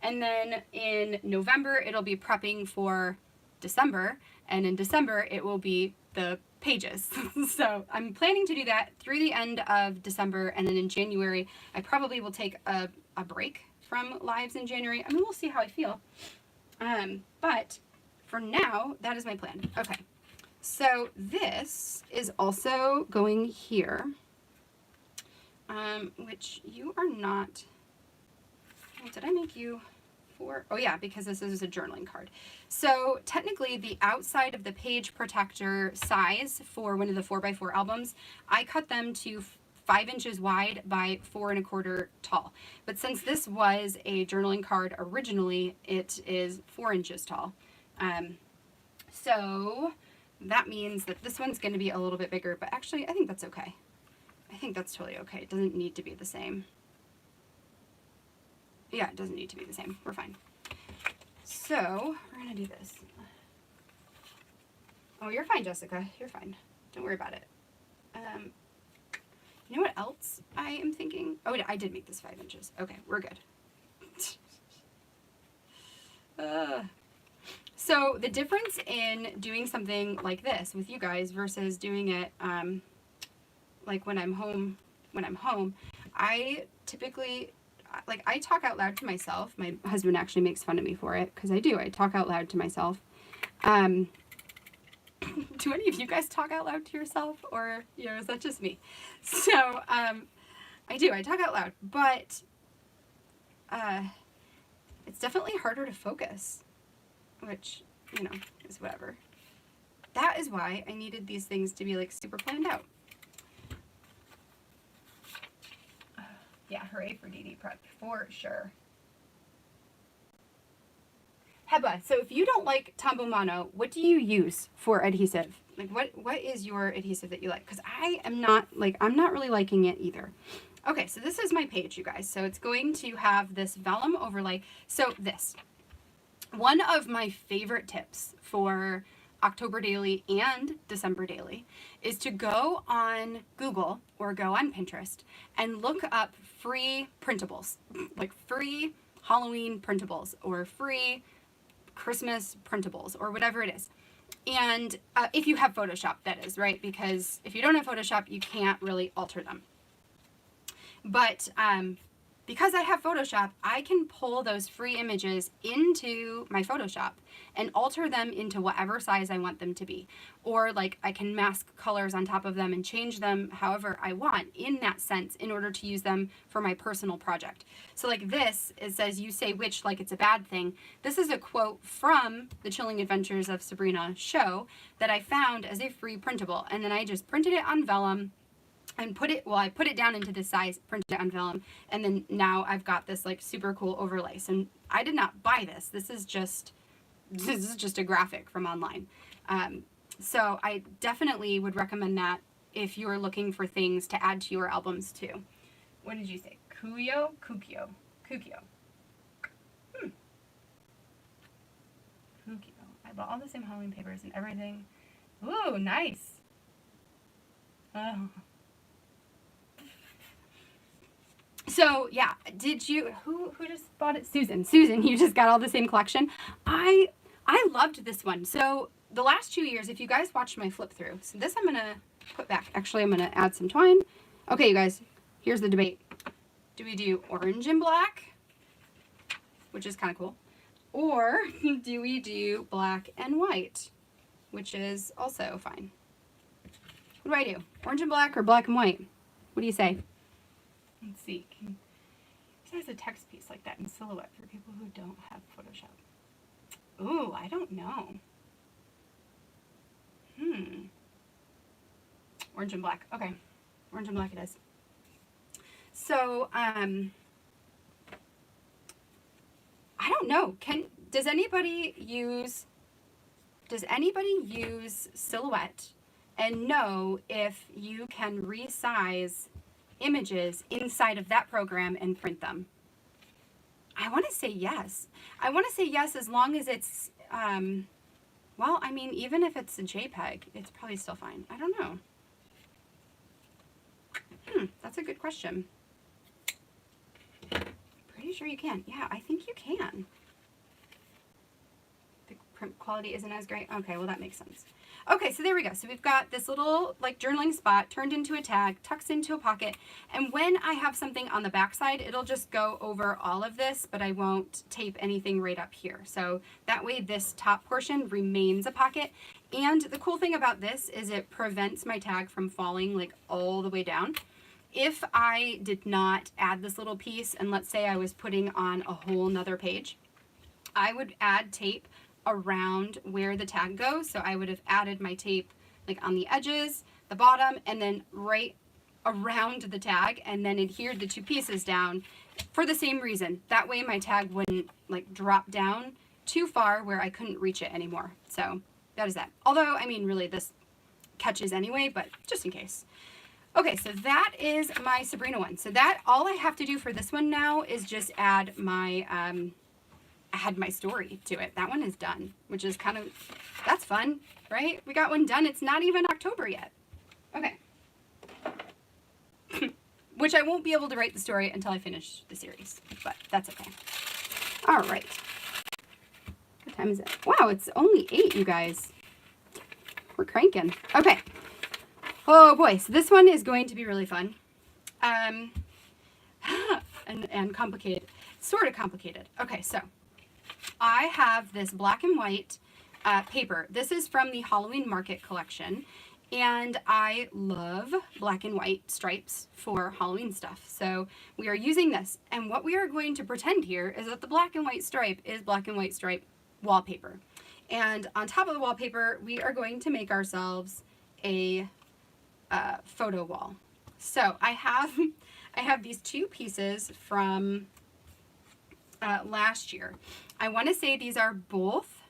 And then in November, it'll be prepping for December. And in December, it will be the pages. So I'm planning to do that through the end of December. And then in January, I probably will take a break from lives in January. I mean, we'll see how I feel. But for now, that is my plan. Okay. So this is also going here, which you are not. Did I make you for? Oh yeah, because this is a journaling card. So technically the outside of the page protector size for one of the 4x4 albums, I cut them to 5 inches wide by 4 1/4 tall. But since this was a journaling card originally, it is 4 inches tall. So that means that this one's going to be a little bit bigger, but actually I think that's okay. I think that's totally okay. It doesn't need to be the same. Yeah, it doesn't need to be the same. We're fine. So we're going to do this. Oh, you're fine, Jessica. You're fine. Don't worry about it. You know what else I am thinking? Oh, I did make this 5 inches. Okay, we're good. So the difference in doing something like this with you guys versus doing it like when I'm home, I typically, like, I talk out loud to myself. My husband actually makes fun of me for it because I do. I talk out loud to myself. Do any of you guys talk out loud to yourself, or, you know, is that just me? So I do. I talk out loud, but it's definitely harder to focus, which, you know, is whatever. That is why I needed these things to be like super planned out. Yeah, hooray for DD prep, for sure. Heba, so if you don't like Tombow Mono, what do you use for adhesive? Like, what is your adhesive that you like? Because I'm not really liking it either. Okay, so this is my page, you guys. So it's going to have this vellum overlay. So this, one of my favorite tips for October daily and December daily is to go on Google or go on Pinterest and look up free printables, like free Halloween printables or free Christmas printables or whatever it is. And if you have Photoshop, that is, right? Because if you don't have Photoshop, you can't really alter them. But because I have Photoshop, I can pull those free images into my Photoshop and alter them into whatever size I want them to be. Or like I can mask colors on top of them and change them however I want in that sense in order to use them for my personal project. So like this, it says, "You say witch like it's a bad thing." This is a quote from the Chilling Adventures of Sabrina show that I found as a free printable. And then I just printed it on vellum and I put it down into this size, printed it on vellum, and then now I've got this like super cool overlay. So I did not buy this. This is just a graphic from online. So I definitely would recommend that if you are looking for things to add to your albums too. What did you say? Kukyo? Kukyo. Kukyo. Kukyo. I bought all the same Halloween papers and everything. Ooh, nice. Oh. So yeah, did you, who just bought it? Susan, you just got all the same collection. I loved this one. So the last 2 years, if you guys watched my flip through, so this I'm gonna put back. Actually, I'm gonna add some twine. Okay, you guys, here's the debate. Do we do orange and black, which is kind of cool, or do we do black and white, which is also fine? What do I do? Orange and black or black and white? What do you say? Let's see. There's a text piece like that in Silhouette for people who don't have Photoshop. Ooh, I don't know. Orange and black. Okay. Orange and black it is. So, I don't know. Does anybody use Silhouette and know if you can resize images inside of that program and print them? I want to say yes. I want to say yes as long as it's, well, I mean, even if it's a JPEG, it's probably still fine. I don't know. That's a good question. Pretty sure you can. Yeah, I think you can. The print quality isn't as great. Okay, well that makes sense. Okay, so there we go. So we've got this little like journaling spot turned into a tag, tucks into a pocket, and when I have something on the back side, it'll just go over all of this, but I won't tape anything right up here. So that way this top portion remains a pocket. And the cool thing about this is it prevents my tag from falling like all the way down. If I did not add this little piece, and let's say I was putting on a whole nother page, I would add tape around where the tag goes. So I would have added my tape like on the edges, the bottom, and then right around the tag, and then adhered the two pieces down for the same reason. That way my tag wouldn't like drop down too far where I couldn't reach it anymore. So that is that. Although, I mean, really this catches anyway, but just in case. Okay, so that is my Sabrina one. So that, all I have to do for this one now is just add my, add my story to it. That one is done, which is kind of, that's fun, right? We got one done. It's not even October yet. Okay. Which I won't be able to write the story until I finish the series, but that's okay. All right. What time is it? Wow, it's only 8, you guys. We're cranking. Okay. Oh boy, so this one is going to be really fun. And complicated. Sort of complicated. Okay, so I have this black and white paper. This is from the Halloween Market collection, and I love black and white stripes for Halloween stuff. So we are using this, and what we are going to pretend here is that the black and white stripe is black and white stripe wallpaper. And on top of the wallpaper, we are going to make ourselves a photo wall. So I have these two pieces from last year. I want to say these are both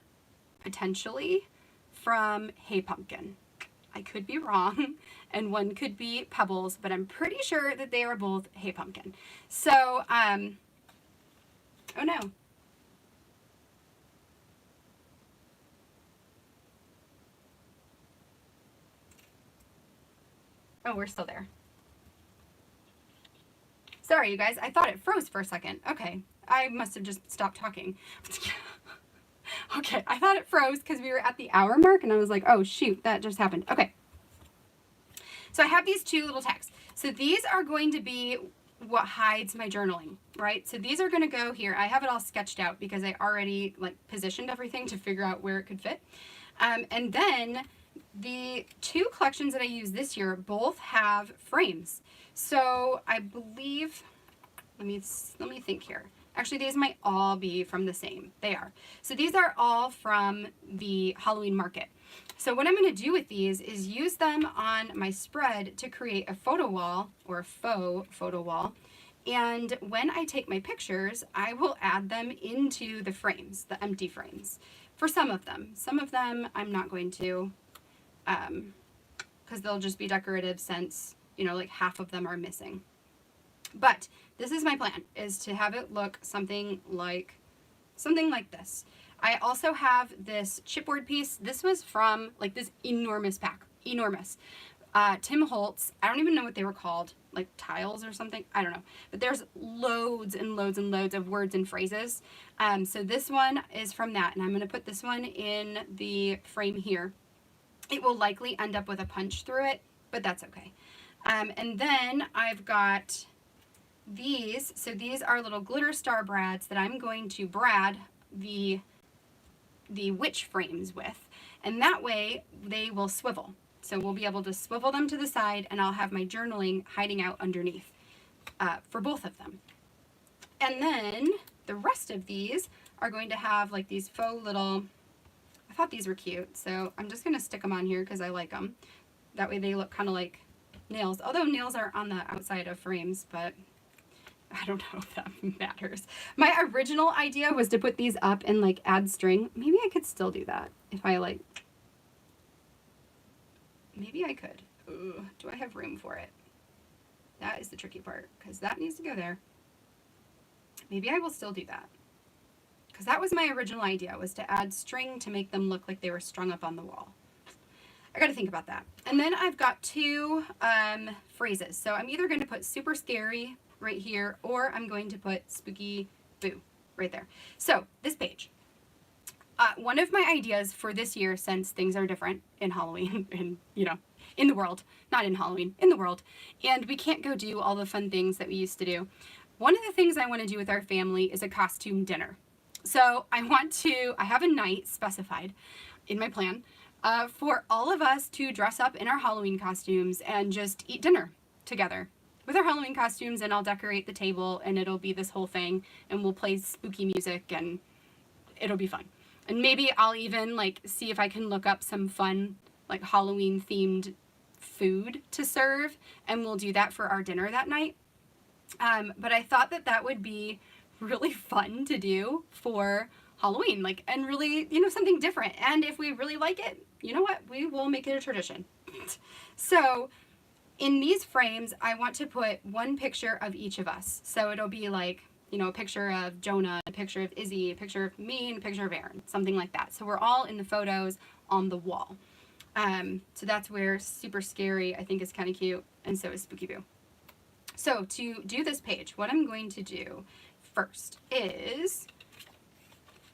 potentially from Hey Pumpkin. I could be wrong, and one could be Pebbles, but I'm pretty sure that they are both Hey Pumpkin. So, oh no. Oh, we're still there. Sorry, you guys. I thought it froze for a second. Okay. I must have just stopped talking. Okay, I thought it froze because we were at the hour mark and I was like, oh shoot, that just happened. Okay. So I have these two little tags. So these are going to be what hides my journaling, right? So these are going to go here. I have it all sketched out because I already like positioned everything to figure out where it could fit. And then the two collections that I use this year both have frames. So I believe, let me think here. Actually, these might all be from the same. They are. So these are all from the Halloween market. So what I'm going to do with these is use them on my spread to create a photo wall or a faux photo wall. And when I take my pictures, I will add them into the frames, the empty frames, for some of them. Some of them I'm not going to, because they'll just be decorative since, you know, like half of them are missing. But this is my plan, is to have it look something like this. I also have this chipboard piece. This was from like this enormous pack, enormous. Tim Holtz, I don't even know what they were called, like tiles or something, I don't know. But there's loads and loads and loads of words and phrases. So this one is from that, and I'm going to put this one in the frame here. It will likely end up with a punch through it, but that's okay. And then I've got these. So these are little glitter star brads that I'm going to brad the witch frames with, and that way they will swivel. So we'll be able to swivel them to the side, and I'll have my journaling hiding out underneath for both of them. And then the rest of these are going to have like these faux little, I thought these were cute, so I'm just going to stick them on here because I like them. That way they look kind of like nails, although nails are on the outside of frames, but I don't know if that matters. My original idea was to put these up and like add string. Maybe I could still do that if I like, maybe I could. Ooh, do I have room for it? That is the tricky part, because that needs to go there. Maybe I will still do that, because that was my original idea, was to add string to make them look like they were strung up on the wall. I got to think about that. And then I've got two phrases. So I'm either going to put super scary right here, or I'm going to put spooky boo right there. So this page, one of my ideas for this year, since things are different in Halloween and, you know, in the world, not in Halloween, in the world, and we can't go do all the fun things that we used to do. One of the things I want to do with our family is a costume dinner. So I have a night specified in my plan for all of us to dress up in our Halloween costumes and just eat dinner together with our Halloween costumes, and I'll decorate the table, and it'll be this whole thing, and we'll play spooky music, and it'll be fun. And maybe I'll even like see if I can look up some fun like Halloween themed food to serve, and we'll do that for our dinner that night. But I thought that that would be really fun to do for Halloween, like, and really, you know, something different. And if we really like it, you know what, we will make it a tradition. So in these frames, I want to put one picture of each of us. So it'll be like, you know, a picture of Jonah, a picture of Izzy, a picture of me, and a picture of Aaron, something like that. So we're all in the photos on the wall. So that's where super scary, I think, is kind of cute, and so is spooky boo. So to do this page, what I'm going to do first is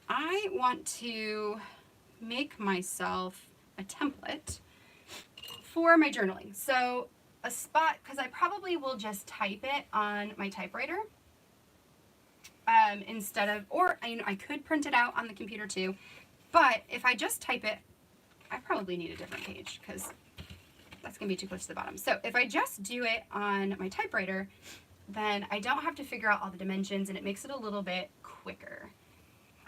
I want to make myself a template for my journaling. So a spot, because I probably will just type it on my typewriter instead of, or I could print it out on the computer too, but if I just type it, I probably need a different page because that's going to be too close to the bottom. So if I just do it on my typewriter, then I don't have to figure out all the dimensions, and it makes it a little bit quicker.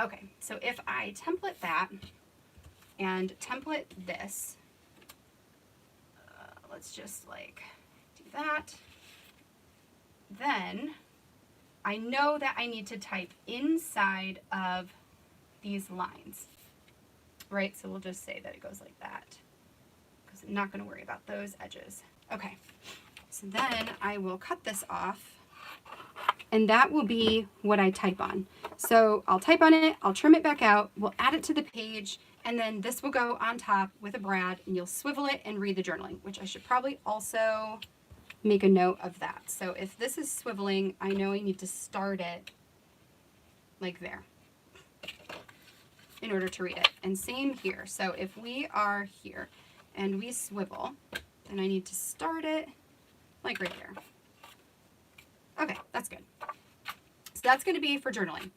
Okay, so if I template that and template this, let's just like do that. Then I know that I need to type inside of these lines, right? So we'll just say that it goes like that, because I'm not going to worry about those edges. Okay, so then I will cut this off, and that will be what I type on. So I'll type on it, I'll trim it back out, we'll add it to the page, and then this will go on top with a brad, and you'll swivel it and read the journaling, which I should probably also make a note of that. So if this is swiveling, I know I need to start it like there, in order to read it. And same here. So if we are here and we swivel, then I need to start it like right there. Okay, that's good. So that's going to be for journaling.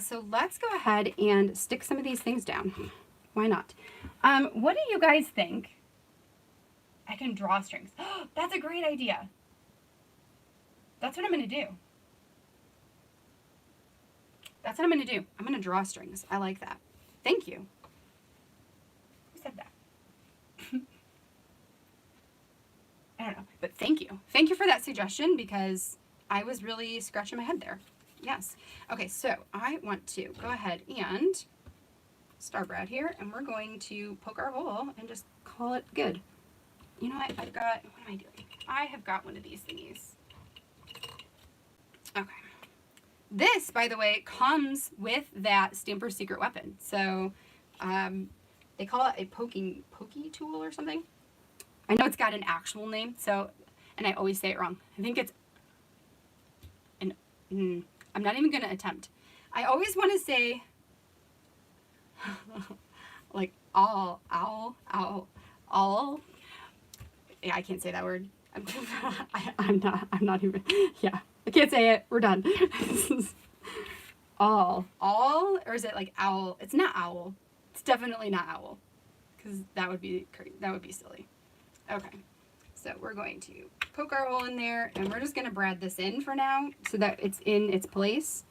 So let's go ahead and stick some of these things down. Why not? What do you guys think? I can draw strings. That's a great idea. That's what I'm going to do. That's what I'm going to do. I'm going to draw strings. I like that. Thank you. Who said that? I don't know, but thank you. Thank you for that suggestion because I was really scratching my head there. Yes. Okay, so I want to go ahead and Starbrad here, and we're going to poke our hole and just call it good. You know what? I've got, what am I doing? I have got one of these thingies. Okay. This, by the way, comes with that Stamper's Secret Weapon. So they call it a pokey tool or something. I know it's got an actual name, so, and I always say it wrong. I think it's I'm not even going to attempt. I always want to say, like, all. Yeah, I can't say that word. I'm not even, yeah, I can't say it. We're done. All, or is it like owl? It's not owl. It's definitely not owl, because that would be silly. Okay, so we're going to poke our hole in there, and we're just going to brad this in for now so that it's in its place.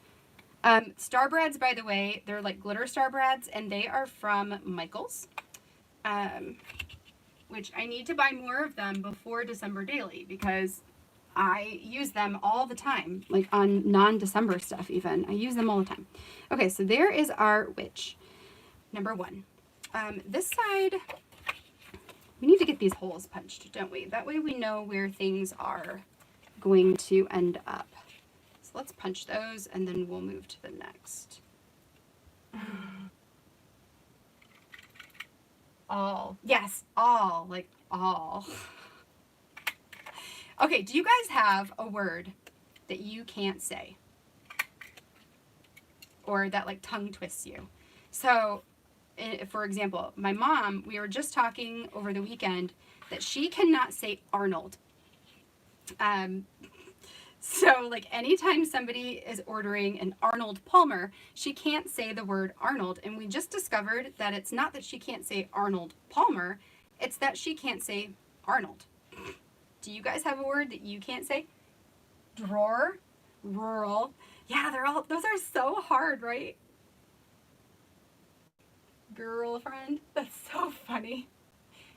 Star brads, by the way, they're like glitter star brads, and they are from Michaels, which I need to buy more of them before December Daily because I use them all the time, like on non-December stuff even. I use them all the time. Okay, so there is our witch, number 1. This side, we need to get these holes punched, don't we? That way we know where things are going to end up. So let's punch those, and then we'll move to the next. All. Yes, all. Like, all. Okay, do you guys have a word that you can't say? Or that, like, tongue twists you? So, for example, my mom, we were just talking over the weekend that she cannot say Arnold. So, like, anytime somebody is ordering an Arnold Palmer, she can't say the word Arnold. And we just discovered that it's not that she can't say Arnold Palmer, it's that she can't say Arnold. Do you guys have a word that you can't say? Drawer, rural. Yeah, those are so hard, right? Girlfriend. That's so funny.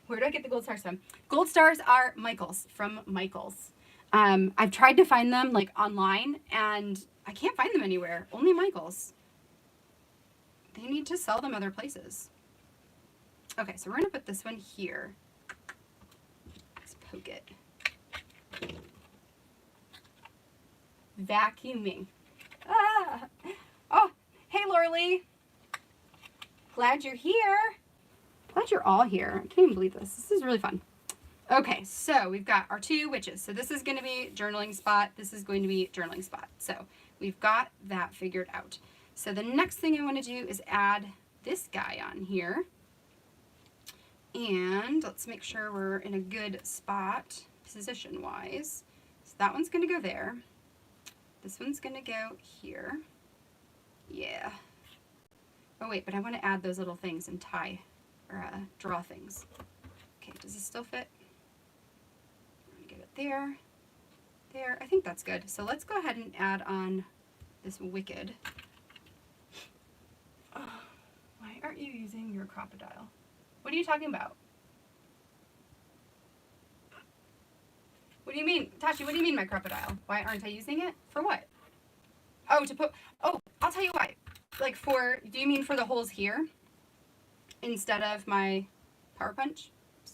Where do I get the gold stars from? Gold stars are Michaels, from Michaels. I've tried to find them like online and I can't find them anywhere. Only Michaels. They need to sell them other places. Okay, so we're going to put this one here. Let's poke it. Vacuuming. Ah! Oh, hey, Lorley. Glad you're here. Glad you're all here. I can't even believe this. This is really fun. Okay, so we've got our 2 witches. So this is going to be journaling spot. This is going to be journaling spot. So we've got that figured out. So the next thing I want to do is add this guy on here. And let's make sure we're in a good spot position-wise. So that one's going to go there. This one's going to go here. Yeah. Oh, wait, but I want to add those little things and tie or draw things. Okay, does this still fit? I'm going to get it there. There. I think that's good. So let's go ahead and add on this wicked. Oh, why aren't you using your crocodile? What are you talking about? What do you mean? Tashi, what do you mean my crocodile? Why aren't I using it? For what? Oh, to put, oh, I'll tell you why. Like for, do you mean for the holes here? Instead of my power punch? Oops.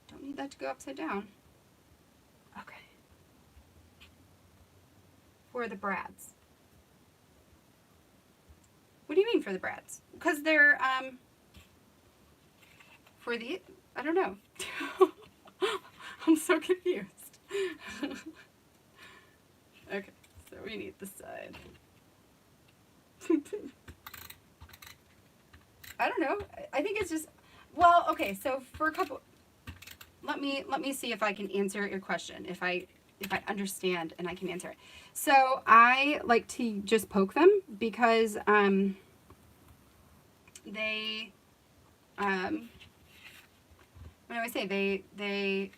Don't need that to go upside down. Okay. For the brads. What do you mean for the brads? Because they're, for the, I don't know. I'm so confused. Okay, so we need this side. I don't know. I think it's just, well, okay, so for a couple, let me see if I can answer your question, if I understand and I can answer it. So I like to just poke them because they when I say they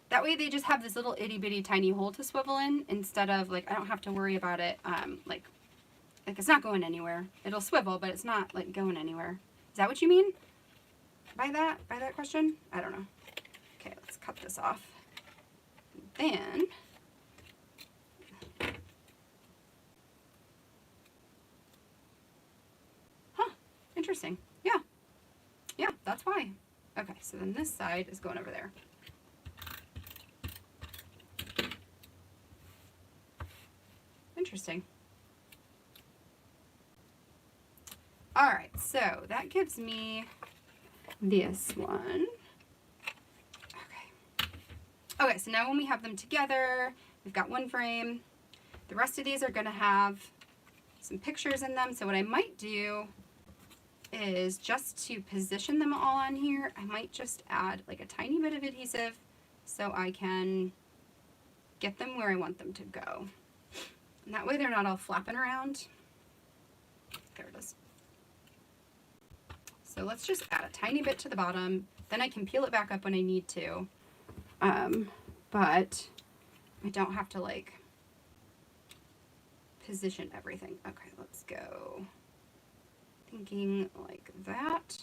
that way they just have this little itty bitty tiny hole to swivel in, instead of like I don't have to worry about it like it's not going anywhere. It'll swivel, but it's not like going anywhere. Is that what you mean by that question? I don't know. Okay, let's cut this off. Then interesting. Yeah, that's why. Okay, so then this side is going over there. Interesting. All right, so that gives me this one. Okay, so now when we have them together, we've got one frame. The rest of these are going to have some pictures in them. So what I might do is, just to position them all on here, I might just add like a tiny bit of adhesive so I can get them where I want them to go. And that way they're not all flapping around. There it is. So let's just add a tiny bit to the bottom. Then I can peel it back up when I need to. But I don't have to like position everything. Okay, let's go. Thinking like that.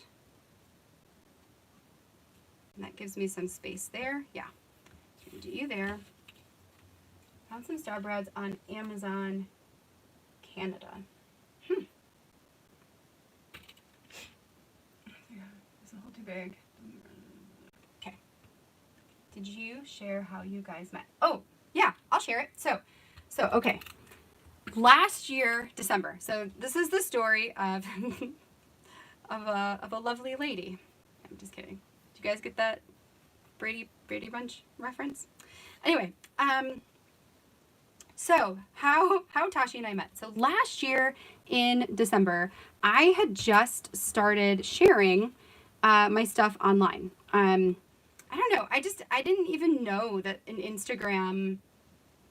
And that gives me some space there. Yeah. Do you there. Found some star breads on Amazon Canada. It's a little too big. Okay. Did you share how you guys met? Oh, yeah, I'll share it. So okay. Last year, December. So this is the story of of a lovely lady. I'm just kidding. Did you guys get that Brady Bunch reference? Anyway, so how Tashi and I met. So last year in December, I had just started sharing my stuff online. I don't know. I didn't even know that an Instagram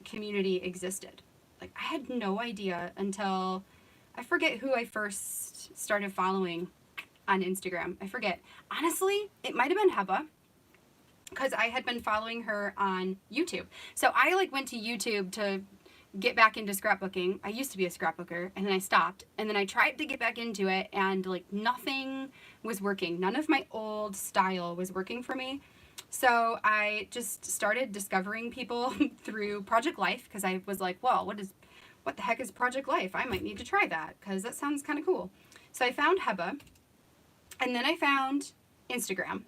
community existed. Like, I had no idea until, I forget who I first started following on Instagram. I forget. Honestly, it might have been Heba, because I had been following her on YouTube. So I like went to YouTube to get back into scrapbooking. I used to be a scrapbooker, and then I stopped, and then I tried to get back into it, and like nothing was working. None of my old style was working for me. So I just started discovering people through Project Life, because I was like, well, what the heck is Project Life? I might need to try that, because that sounds kind of cool. So I found Heba, and then I found Instagram.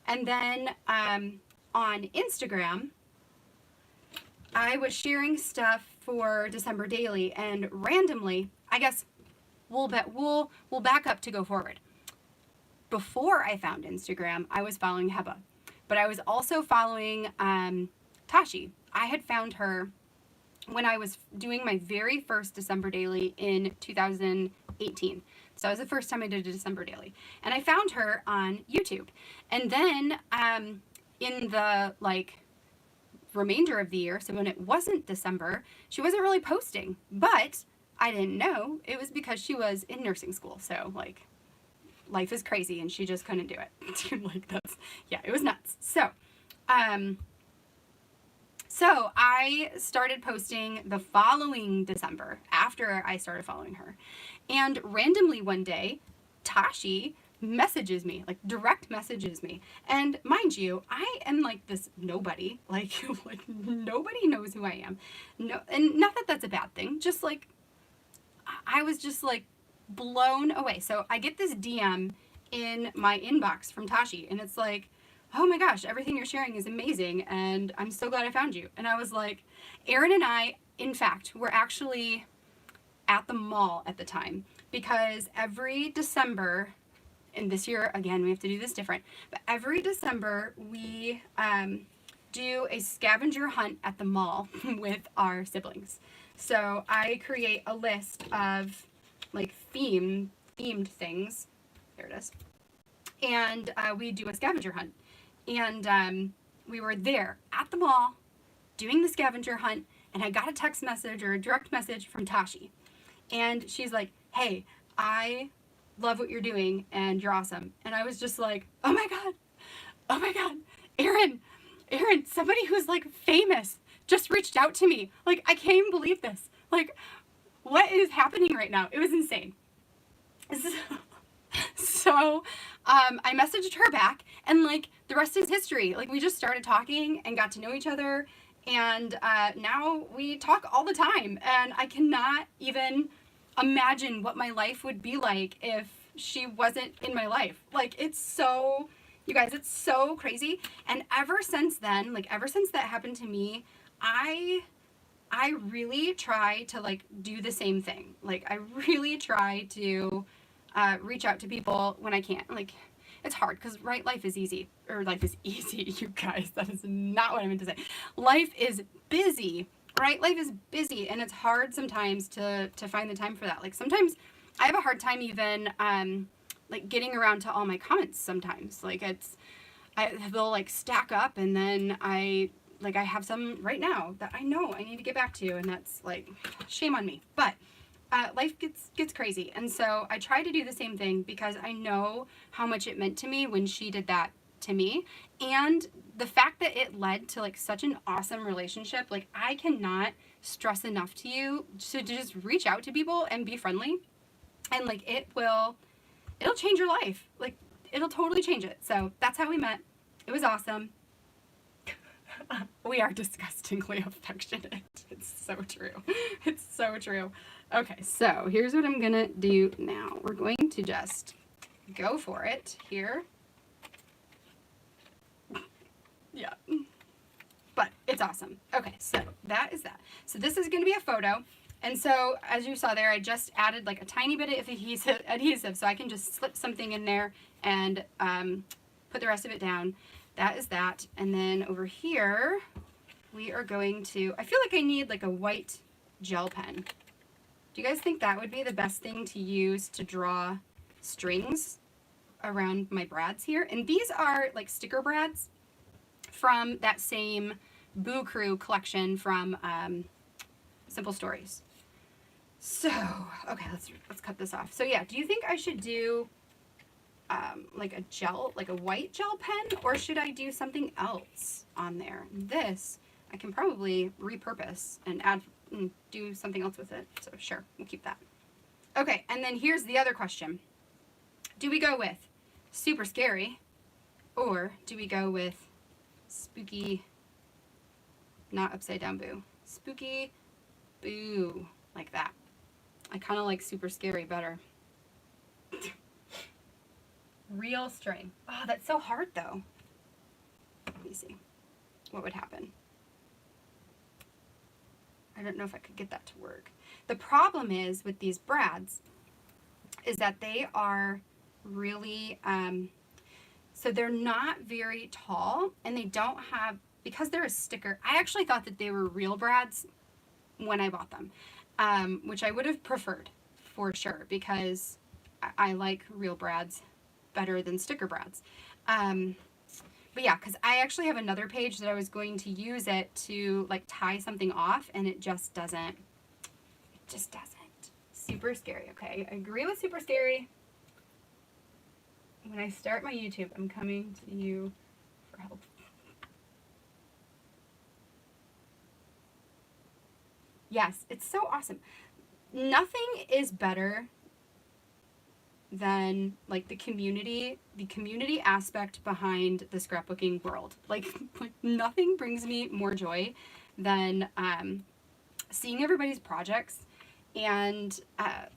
And then on Instagram, I was sharing stuff for December Daily, and randomly, I guess we'll back up to go forward. Before I found Instagram, I was following Heba. But I was also following Tashi. I had found her when I was doing my very first December Daily in 2018. So it was the first time I did a December Daily. And I found her on YouTube. And then in the like remainder of the year, so when it wasn't December, she wasn't really posting. But I didn't know it was because she was in nursing school. So like, life is crazy and she just couldn't do it. Like, that's, yeah, it was nuts. So I started posting the following December after I started following her. And randomly one day, Tashi messages me, like direct messages me. And mind you, I am like this nobody, like nobody knows who I am. No, and not that that's a bad thing, just like, I was just like blown away. So I get this DM in my inbox from Tashi, and it's like, oh my gosh, everything you're sharing is amazing, and I'm so glad I found you. And I was like, Erin and I, in fact, were actually at the mall at the time, because every December, and this year, again, we have to do this different, but every December we do a scavenger hunt at the mall with our siblings. So I create a list of like themed things. There it is. And we do a scavenger hunt. And we were there at the mall doing the scavenger hunt, and I got a text message or a direct message from Tashi. And she's like, hey, I love what you're doing and you're awesome. And I was just like, oh my God, Erin, somebody who's like famous just reached out to me. Like, I can't even believe this. Like, what is happening right now? It was insane. So I messaged her back, and like the rest is history. Like, we just started talking and got to know each other, and now we talk all the time, and I cannot even imagine what my life would be like if she wasn't in my life. Like, it's so, you guys, it's so crazy. And ever since then, like ever since that happened to me, I really try to like do the same thing. Like, I really try to reach out to people when I can. Like, it's hard because, right, life is easy. Or life is easy, you guys. That is not what I meant to say. Life is busy, right? Life is busy, and it's hard sometimes to find the time for that. Like, sometimes I have a hard time even like getting around to all my comments sometimes. Like, they'll like stack up, and then I have some right now that I know I need to get back to, and that's like, shame on me. But life gets crazy, and so I try to do the same thing because I know how much it meant to me when she did that to me, and the fact that it led to like such an awesome relationship. Like, I cannot stress enough to you to just reach out to people and be friendly, and like it'll change your life. Like, it'll totally change it. So that's how we met. It was awesome. We are disgustingly affectionate. It's so true. It's so true. Okay, so here's what I'm gonna do now. We're going to just go for it here. Yeah. But it's awesome. Okay, so that is that. So this is gonna be a photo. And so, as you saw there, I just added like a tiny bit of adhesive, so I can just slip something in there and put the rest of it down. That is that. And then over here, we are going to, I feel like I need like a white gel pen. Do you guys think that would be the best thing to use to draw strings around my brads here? And these are like sticker brads from that same Boo Crew collection from Simple Stories. So, okay, let's cut this off. So yeah, do you think I should do like a white gel pen, or should I do something else on there? This I can probably repurpose and add and do something else with it. So sure, we'll keep that. Okay, and then here's the other question. Do we go with super scary, or do we go with spooky, not upside down boo, spooky boo, like that? I kind of like super scary better. Real string. Oh, that's so hard though. Let me see what would happen. I don't know if I could get that to work. The problem is with these brads is that they are really, so they're not very tall, and they don't have, because they're a sticker, I actually thought that they were real brads when I bought them, which I would have preferred for sure, because I like real brads better than sticker brads. But yeah, because I actually have another page that I was going to use it to like tie something off, and it just doesn't. Super scary, okay? I agree with super scary. When I start my YouTube, I'm coming to you for help. Yes, it's so awesome. Nothing is better than like the community aspect behind the scrapbooking world. Like nothing brings me more joy than seeing everybody's projects and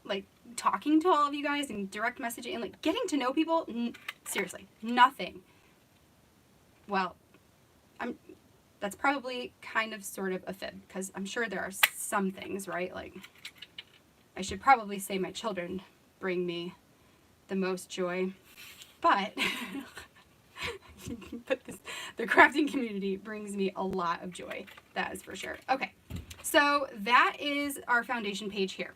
like talking to all of you guys and direct messaging and like getting to know people. Seriously, nothing. Well, that's probably kind of sort of a fib, because I'm sure there are some things, right? Like, I should probably say my children bring me the most joy, but the crafting community brings me a lot of joy. That is for sure. Okay, so that is our foundation page here.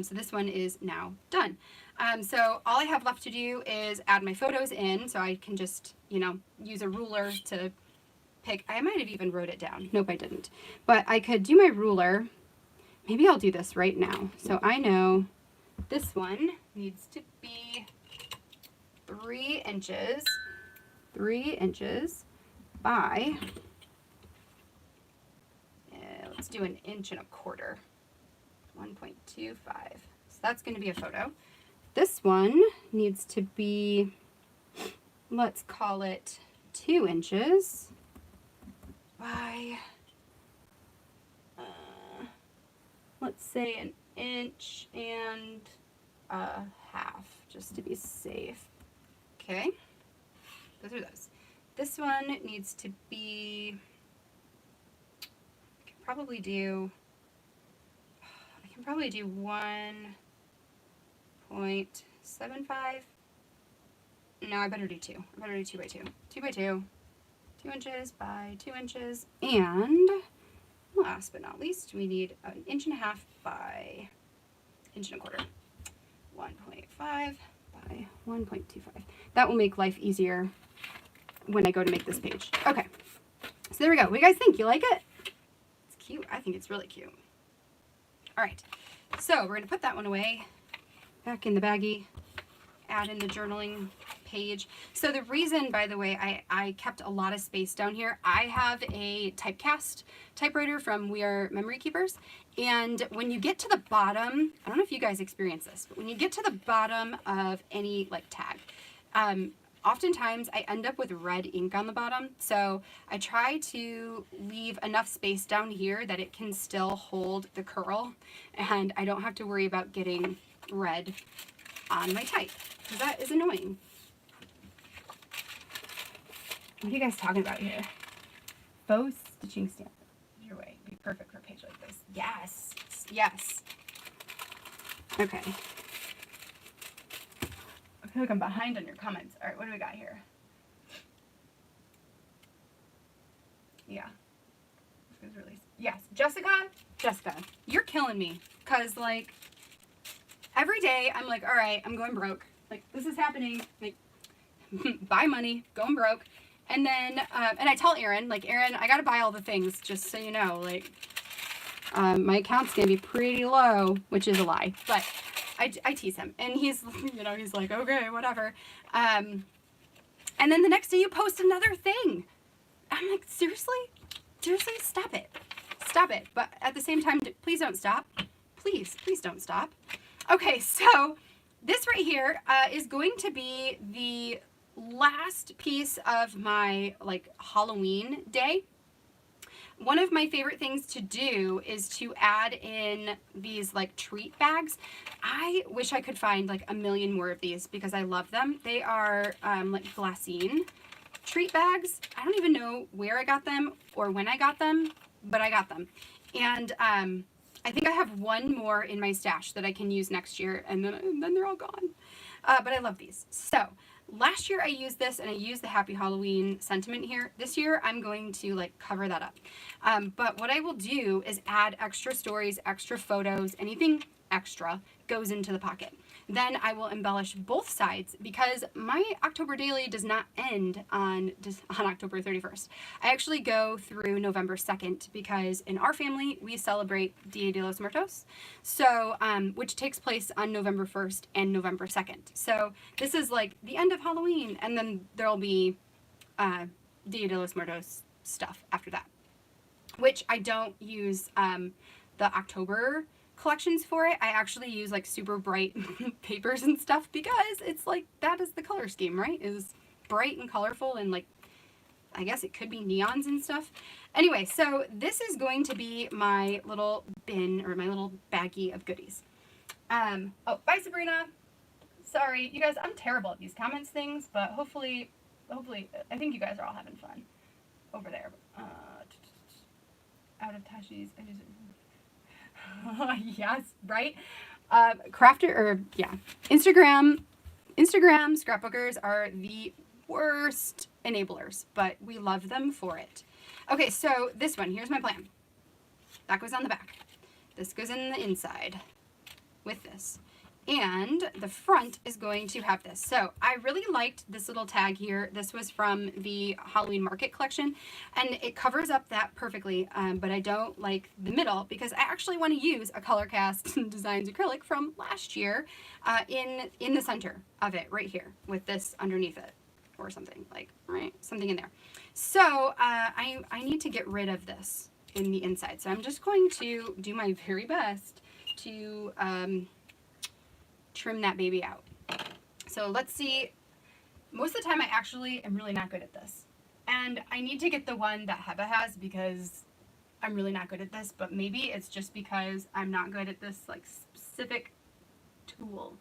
So this one is now done. So all I have left to do is add my photos in, so I can just, you know, use a ruler to pick. I might have even wrote it down. Nope, I didn't. But I could do my ruler. Maybe I'll do this right now. So I know this one needs to be 3 inches. 3 inches by, let's do 1.25 inches. 1.25. So that's going to be a photo. This one needs to be, let's call it 2 inches by, let's say 1.5 inches, just to be safe. Okay, those are those. This one needs to be, I can probably do 1.75. No, I better do 2. I better do 2 by 2. 2 by 2. 2 inches by 2 inches. And last but not least, we need 1.5 inches by 1.25 inches. 1.5 by 1.25. That will make life easier when I go to make this page. Okay, so there we go. What do you guys think? You like it? It's cute. I think it's really cute. All right, so we're gonna put that one away, back in the baggie, add in the journaling page. So the reason, by the way, I kept a lot of space down here, I have a typecast typewriter from We Are Memory Keepers, and when you get to the bottom, I don't know if you guys experience this, but when you get to the bottom of any like tag, oftentimes I end up with red ink on the bottom, so I try to leave enough space down here that it can still hold the curl, and I don't have to worry about getting red on my type, because that is annoying. What are you guys talking about here? Faux stitching stamp. Your way. Be perfect for a page like this. Yes. Yes. Okay. I feel like I'm behind on your comments. All right, what do we got here? Yeah. This is really, yes. Jessica, you're killing me. Because, like, every day I'm like, all right, I'm going broke. Like, this is happening. Like, buy money, going broke. And then, and I tell Aaron, like, Aaron, I got to buy all the things, just so you know. Like, my account's going to be pretty low, which is a lie. But I tease him. And he's, you know, he's like, okay, whatever. And then the next day you post another thing. I'm like, seriously? Seriously? Stop it. Stop it. But at the same time, please don't stop. Please don't stop. Okay, so this right here is going to be the last piece of my like Halloween day. One of my favorite things to do is to add in these like treat bags. I wish I could find like a million more of these because I love them. They are like glassine treat bags. I don't even know where I got them or when I got them, but I got them. And I think I have one more in my stash that I can use next year, and then they're all gone. But I love these. So last year I used this and I used the Happy Halloween sentiment here. This year I'm going to like cover that up. But what I will do is add extra stories, extra photos, anything extra goes into the pocket. Then I will embellish both sides because my October daily does not end on October 31st. I actually go through November 2nd because in our family we celebrate Dia de los Muertos, so which takes place on November 1st and November 2nd. So this is like the end of Halloween, and then there'll be Dia de los Muertos stuff after that, which I don't use the October collections for it. I actually use like super bright papers and stuff because it's like that is the color scheme, right? Is bright and colorful, and like I guess it could be neons and stuff. Anyway, so this is going to be my little bin or my little baggie of goodies. Oh, bye Sabrina. Sorry, you guys, I'm terrible at these comments things, but hopefully I think you guys are all having fun over there. Out of Tashi's, yes, right? Crafter, or yeah, Instagram scrapbookers are the worst enablers, but we love them for it. Okay, so this one, here's my plan. That goes on the back. This goes in the inside. with this. And the front is going to have this. So I really liked this little tag here. This was from the Halloween Market collection, and it covers up that perfectly, but I don't like the middle because I actually want to use a Color Cast Designs acrylic from last year in the center of it right here with this underneath it or something, like, right, something in there. So I need to get rid of this in the inside. So I'm just going to do my very best to trim that baby out. So let's see. Most of the time I actually am really not good at this. And I need to get the one that Heba has because I'm really not good at this, but maybe it's just because I'm not good at this like specific tool.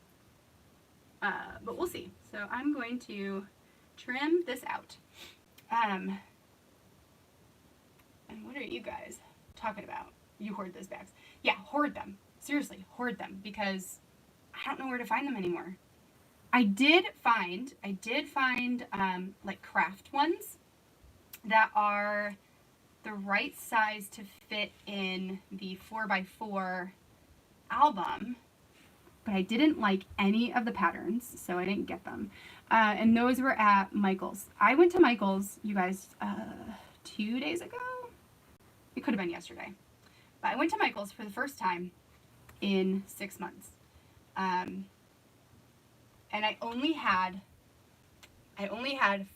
But we'll see. So I'm going to trim this out. And what are you guys talking about? You hoard those bags. Yeah, hoard them. Seriously, hoard them because I don't know where to find them anymore. I did find like craft ones that are the right size to fit in the 4x4 album, but I didn't like any of the patterns, so I didn't get them. And those were at Michael's. I went to Michael's, you guys, 2 days ago? It could have been yesterday. But I went to Michael's for the first time in 6 months. And I only had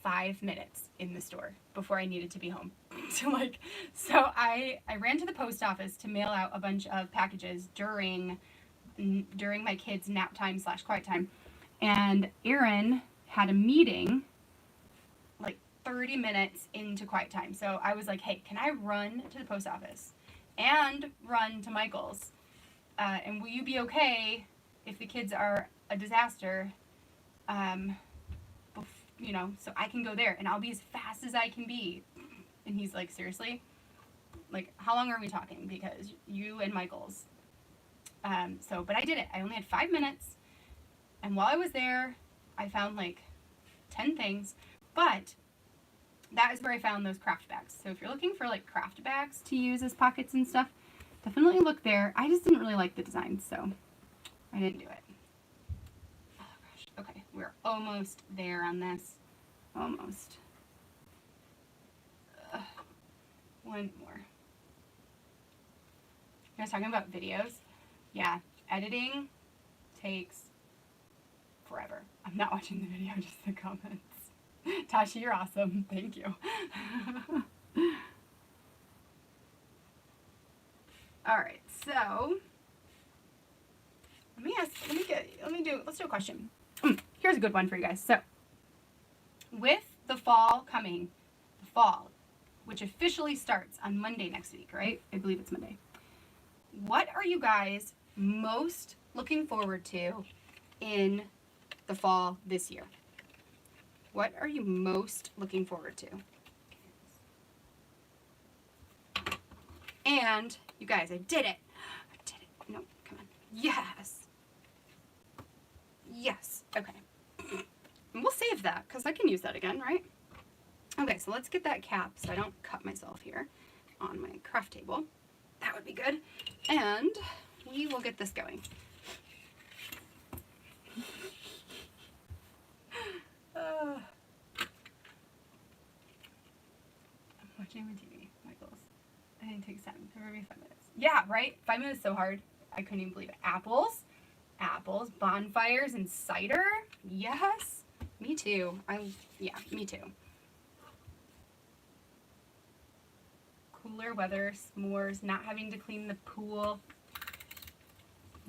5 minutes in the store before I needed to be home. So I ran to the post office to mail out a bunch of packages during my kids' nap time / quiet time. And Aaron had a meeting like 30 minutes into quiet time. So I was like, hey, can I run to the post office and run to Michael's? And will you be okay if the kids are a disaster, you know, so I can go there and I'll be as fast as I can be. And he's like, seriously? Like, how long are we talking? Because you and Michael's. But I did it. I only had 5 minutes. And while I was there, I found like 10 things. But that is where I found those craft bags. So if you're looking for like craft bags to use as pockets and stuff, definitely look there. I just didn't really like the design, so I didn't do it. Oh gosh. Okay, we're almost there on this. Almost. One more. You guys talking about videos? Yeah, editing takes forever. I'm not watching the video, just the comments. Tasha, you're awesome. Thank you. All right, so let's do a question. Here's a good one for you guys. So, with the fall coming, which officially starts on Monday next week, right? I believe it's Monday. What are you guys most looking forward to in the fall this year? What are you most looking forward to? And you guys, I did it. No, come on. Yes. Yes. Okay. And we'll save that because I can use that again, right? Okay, so let's get that cap so I don't cut myself here on my craft table. That would be good. And we will get this going. I'm watching my TV, Michael's. I didn't take 7 for every 5 minutes. Yeah, right? 5 minutes is so hard. I couldn't even believe it. Apples, bonfires, and cider. Yes, me too. Yeah, me too. Cooler weather, s'mores, not having to clean the pool.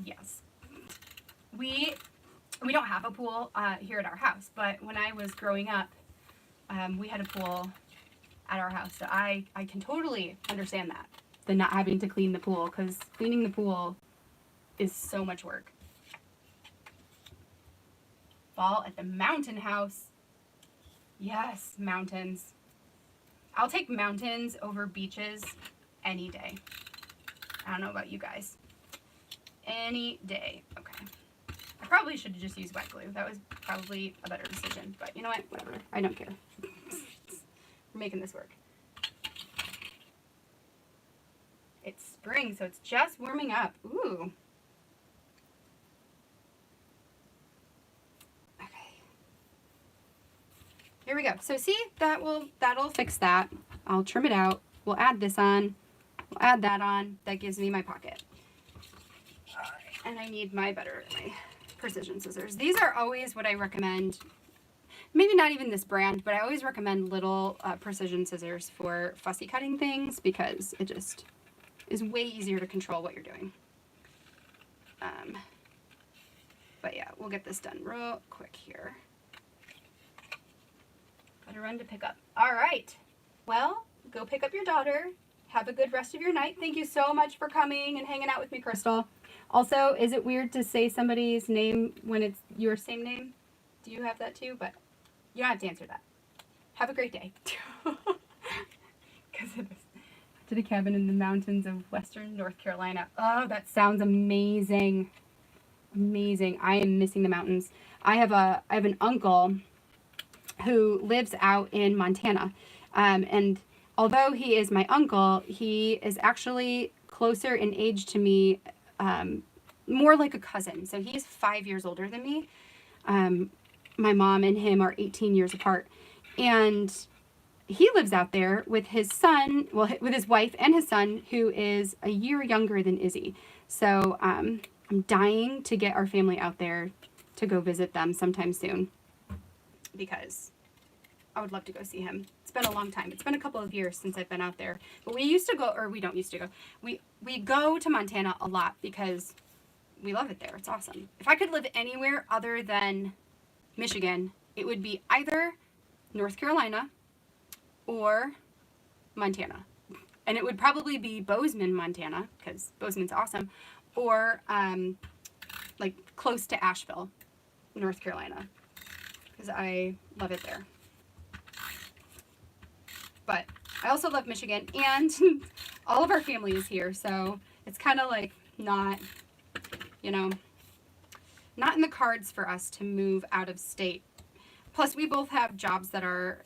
Yes. We don't have a pool here at our house, but when I was growing up, we had a pool at our house, so I can totally understand that, the not having to clean the pool, because cleaning the pool is so much work. Fall at the mountain house. Yes, mountains. I'll take mountains over beaches any day. I don't know about you guys. Any day. Okay. I probably should have just used wet glue. That was probably a better decision, but you know what? Whatever. I don't care. We're making this work. It's spring, so it's just warming up. Ooh. so see, that'll fix that. I'll trim it out. We'll add this on. We'll add that on. That gives me my pocket. All right. And I need my precision scissors. These are always what I recommend. Maybe not even this brand, but I always recommend little precision scissors for fussy cutting things because it just is way easier to control what you're doing. But yeah, we'll get this done real quick here. Gotta run to pick up. All right. Well, go pick up your daughter. Have a good rest of your night. Thank you so much for coming and hanging out with me, Crystal. Also, is it weird to say somebody's name when it's your same name? Do you have that too? But you don't have to answer that. Have a great day. Because it is. To the cabin in the mountains of western North Carolina. Oh, that sounds amazing. Amazing. I am missing the mountains. I have an uncle who lives out in Montana. And although he is my uncle, he is actually closer in age to me, more like a cousin. So he's 5 years older than me. My mom and him are 18 years apart. And he lives out there with his son, well, with his wife and his son, who is a year younger than Izzy. So I'm dying to get our family out there to go visit them sometime soon because I would love to go see him. It's been a long time. It's been a couple of years since I've been out there. But we used to go, or we don't used to go. We go to Montana a lot because we love it there. It's awesome. If I could live anywhere other than Michigan, it would be either North Carolina or Montana. And it would probably be Bozeman, Montana, because Bozeman's awesome, or like close to Asheville, North Carolina, because I love it there. But I also love Michigan, and all of our family is here, so it's kind of like not, you know, not in the cards for us to move out of state. Plus, we both have jobs that are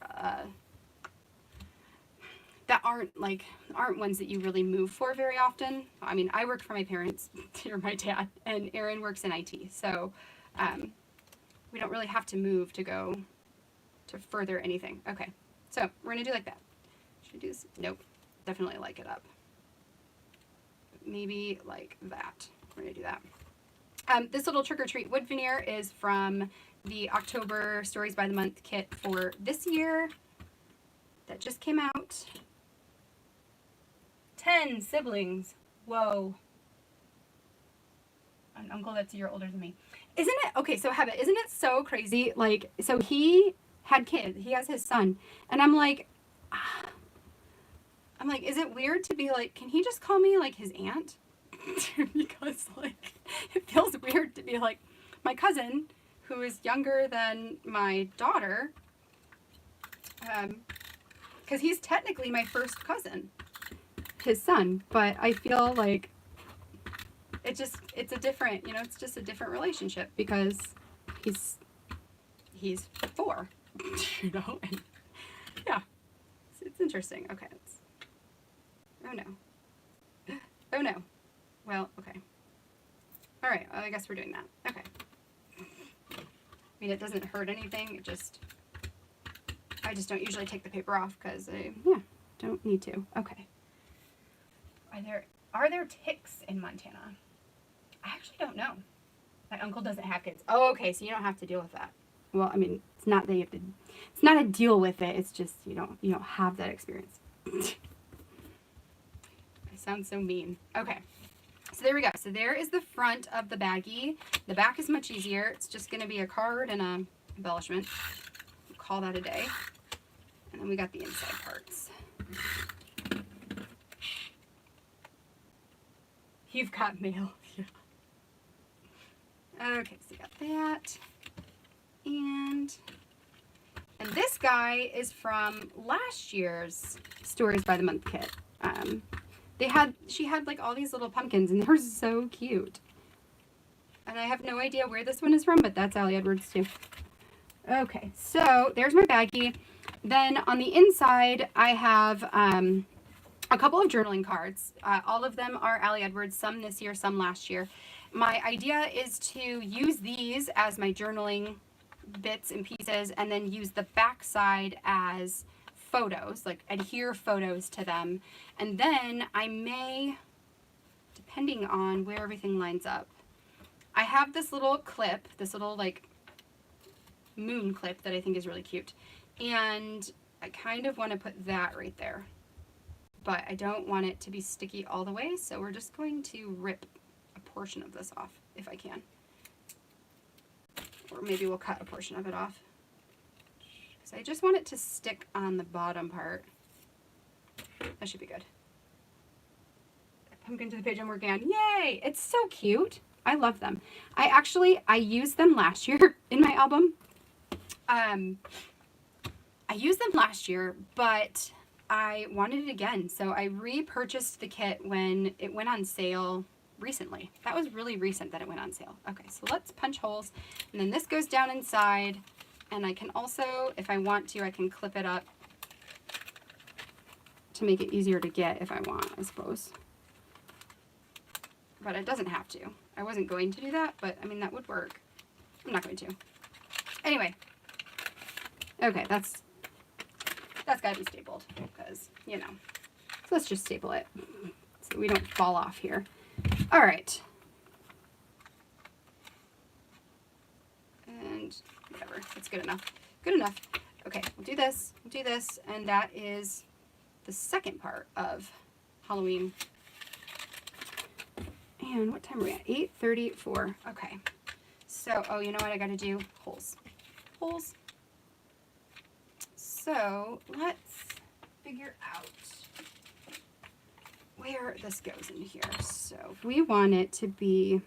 aren't ones that you really move for very often. I mean, I work for my parents, or my dad, and Aaron works in IT, so we don't really have to move to go to further anything. Okay, so we're gonna do like that. Should I do this? Nope, definitely like it up. Maybe like that. We're gonna do that. This little trick or treat wood veneer is from the October Stories by the Month kit for this year that just came out. 10 siblings. Whoa. An uncle that's a year older than me. Isn't it? Okay, so Habit, isn't it so crazy? Like, so he had kids. He has his son. And I'm like, is it weird to be like, can he just call me like his aunt? Because like, it feels weird to be like my cousin who is younger than my daughter. Because he's technically my first cousin, his son, but I feel like it's a different, it's just a different relationship because he's 4, and yeah, it's interesting. Okay, oh no, well, okay, all right, I guess we're doing that. Okay, I mean, it doesn't hurt anything, I just don't usually take the paper off because I don't need to. Okay. Are there ticks in Montana? I actually don't know. My uncle doesn't have kids. Oh, okay, so you don't have to deal with that. Well, I mean, it's not that you have to. It's not a deal with it. It's just you don't have that experience. I sound so mean. Okay, so there we go. So there is the front of the baggie. The back is much easier. It's just going to be a card and a embellishment. We'll call that a day. And then we got the inside parts. You've got mail. Yeah. Okay, so you got that. And this guy is from last year's Stories by the Month kit. She had like all these little pumpkins and they were so cute. And I have no idea where this one is from, but that's Allie Edwards too. Okay, so there's my baggie. Then on the inside, I have a couple of journaling cards. All of them are Allie Edwards, some this year, some last year. My idea is to use these as my journaling bits and pieces and then use the back side as photos, like adhere photos to them. And then I may, depending on where everything lines up, I have this little clip, this little like moon clip that I think is really cute. And I kind of want to put that right there, but I don't want it to be sticky all the way. So we're just going to rip a portion of this off if I can. Or maybe we'll cut a portion of it off. Because I just want it to stick on the bottom part. That should be good. Pumpkin to the page I'm working on. Yay! It's so cute. I love them. I used them last year in my album. I used them last year, but I wanted it again. So I repurchased the kit when it went on sale recently. That was really recent that it went on sale. Okay, so let's punch holes. And then this goes down inside. And I can also, if I want to, I can clip it up to make it easier to get if I want, I suppose. But it doesn't have to. I wasn't going to do that, but I mean, that would work. I'm not going to. Anyway. Okay, that's gotta be stapled because, you know. So let's just staple it so we don't fall off here. All right. And whatever, it's good enough. Good enough. Okay, we'll do this, and that is the second part of Halloween. And what time are we at? 8:34. Okay. So, oh, you know what I gotta do? Holes. Holes. So, let's figure out where this goes in here. So, if we want it to be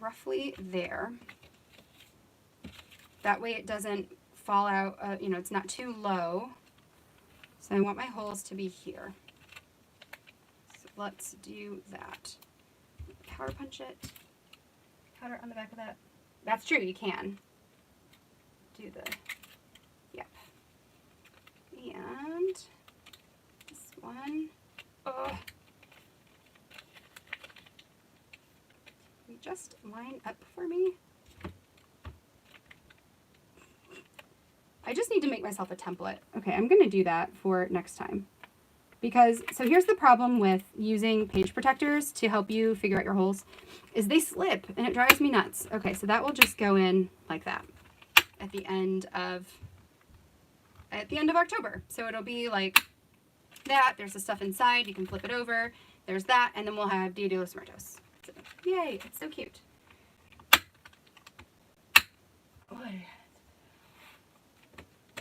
roughly there, that way it doesn't fall out, you know, it's not too low. So, I want my holes to be here. So, let's do that. Powder punch it. Powder on the back of that. That's true, you can. Do the, yep. And this one. Oh. Just line up for me. I just need to make myself a template. Okay, I'm going to do that for next time. Because, so here's the problem with using page protectors to help you figure out your holes, is they slip and it drives me nuts. Okay, so that will just go in like that at the end of October. So it'll be like that. There's the stuff inside. You can flip it over. There's that, and then we'll have Dia de los Muertos. So, yay! It's so cute.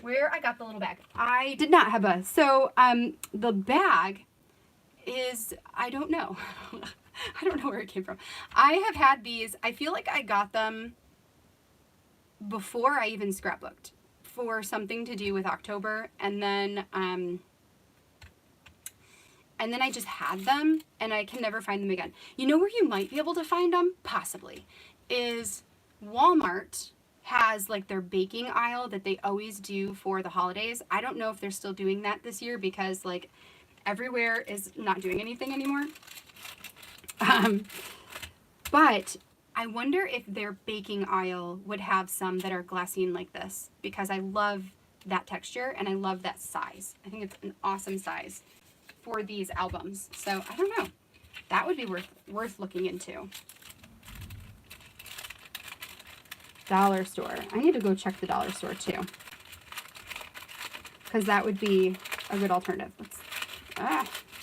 Where I got the little bag. I did not have a, so the bag is, I don't know. I don't know where it came from. I have had these, I feel like I got them before I even scrapbooked for something to do with October, and then I just had them and I can never find them again. You know where you might be able to find them? Possibly. Is Walmart has like their baking aisle that they always do for the holidays. I don't know if they're still doing that this year because like everywhere is not doing anything anymore. But I wonder if their baking aisle would have some that are glassine like this, because I love that texture and I love that size. I think it's an awesome size for these albums. So I don't know. That would be worth looking into. Dollar store. I need to go check the dollar store too, because that would be a good alternative. Let's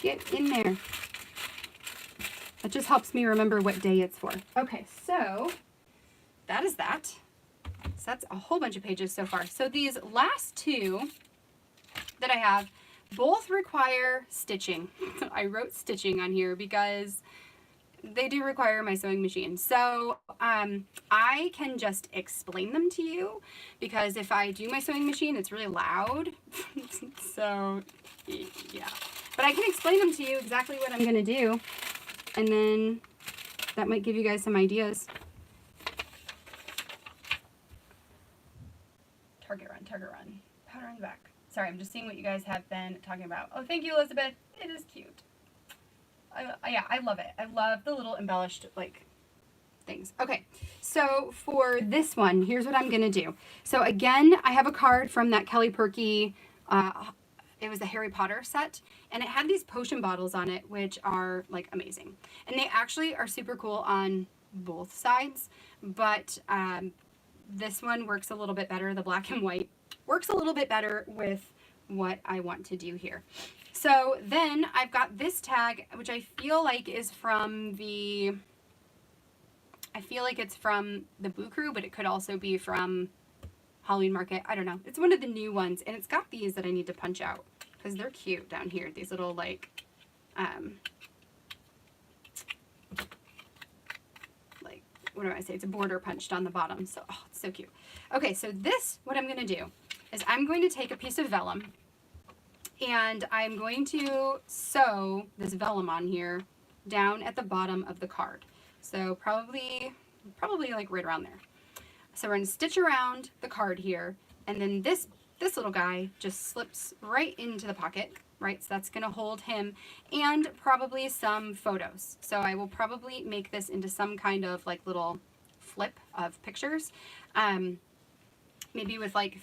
get in there. That just helps me remember what day it's for. Okay, so that is that. So that's a whole bunch of pages so far. So these last two that I have both require stitching. I wrote stitching on here because they do require my sewing machine. So I can just explain them to you, because if I do my sewing machine, it's really loud. So yeah, but I can explain them to you exactly what I'm going to do. And then that might give you guys some ideas. Target run, powder on the back. Sorry, I'm just seeing what you guys have been talking about. Oh, thank you, Elizabeth. It is cute. Yeah, I love it. I love the little embellished, like, things. Okay, so for this one, here's what I'm gonna do. So again, I have a card from that Kelly Perky, it was the Harry Potter set, and it had these potion bottles on it, which are like amazing. And they actually are super cool on both sides, but this one works a little bit better. The black and white works a little bit better with what I want to do here. So then I've got this tag, which I feel like is from the, it's from the Boo Crew, but it could also be from Halloween Market. I don't know. It's one of the new ones, and it's got these that I need to punch out because they're cute down here. These little like what do I say? It's a border punched on the bottom. So, oh, it's so cute. Okay, so this, what I'm going to do is I'm going to take a piece of vellum and I'm going to sew this vellum on here down at the bottom of the card. So probably like right around there. So we're going to stitch around the card here, and then this little guy just slips right into the pocket, right? So that's going to hold him and probably some photos. So I will probably make this into some kind of like little flip of pictures, maybe with like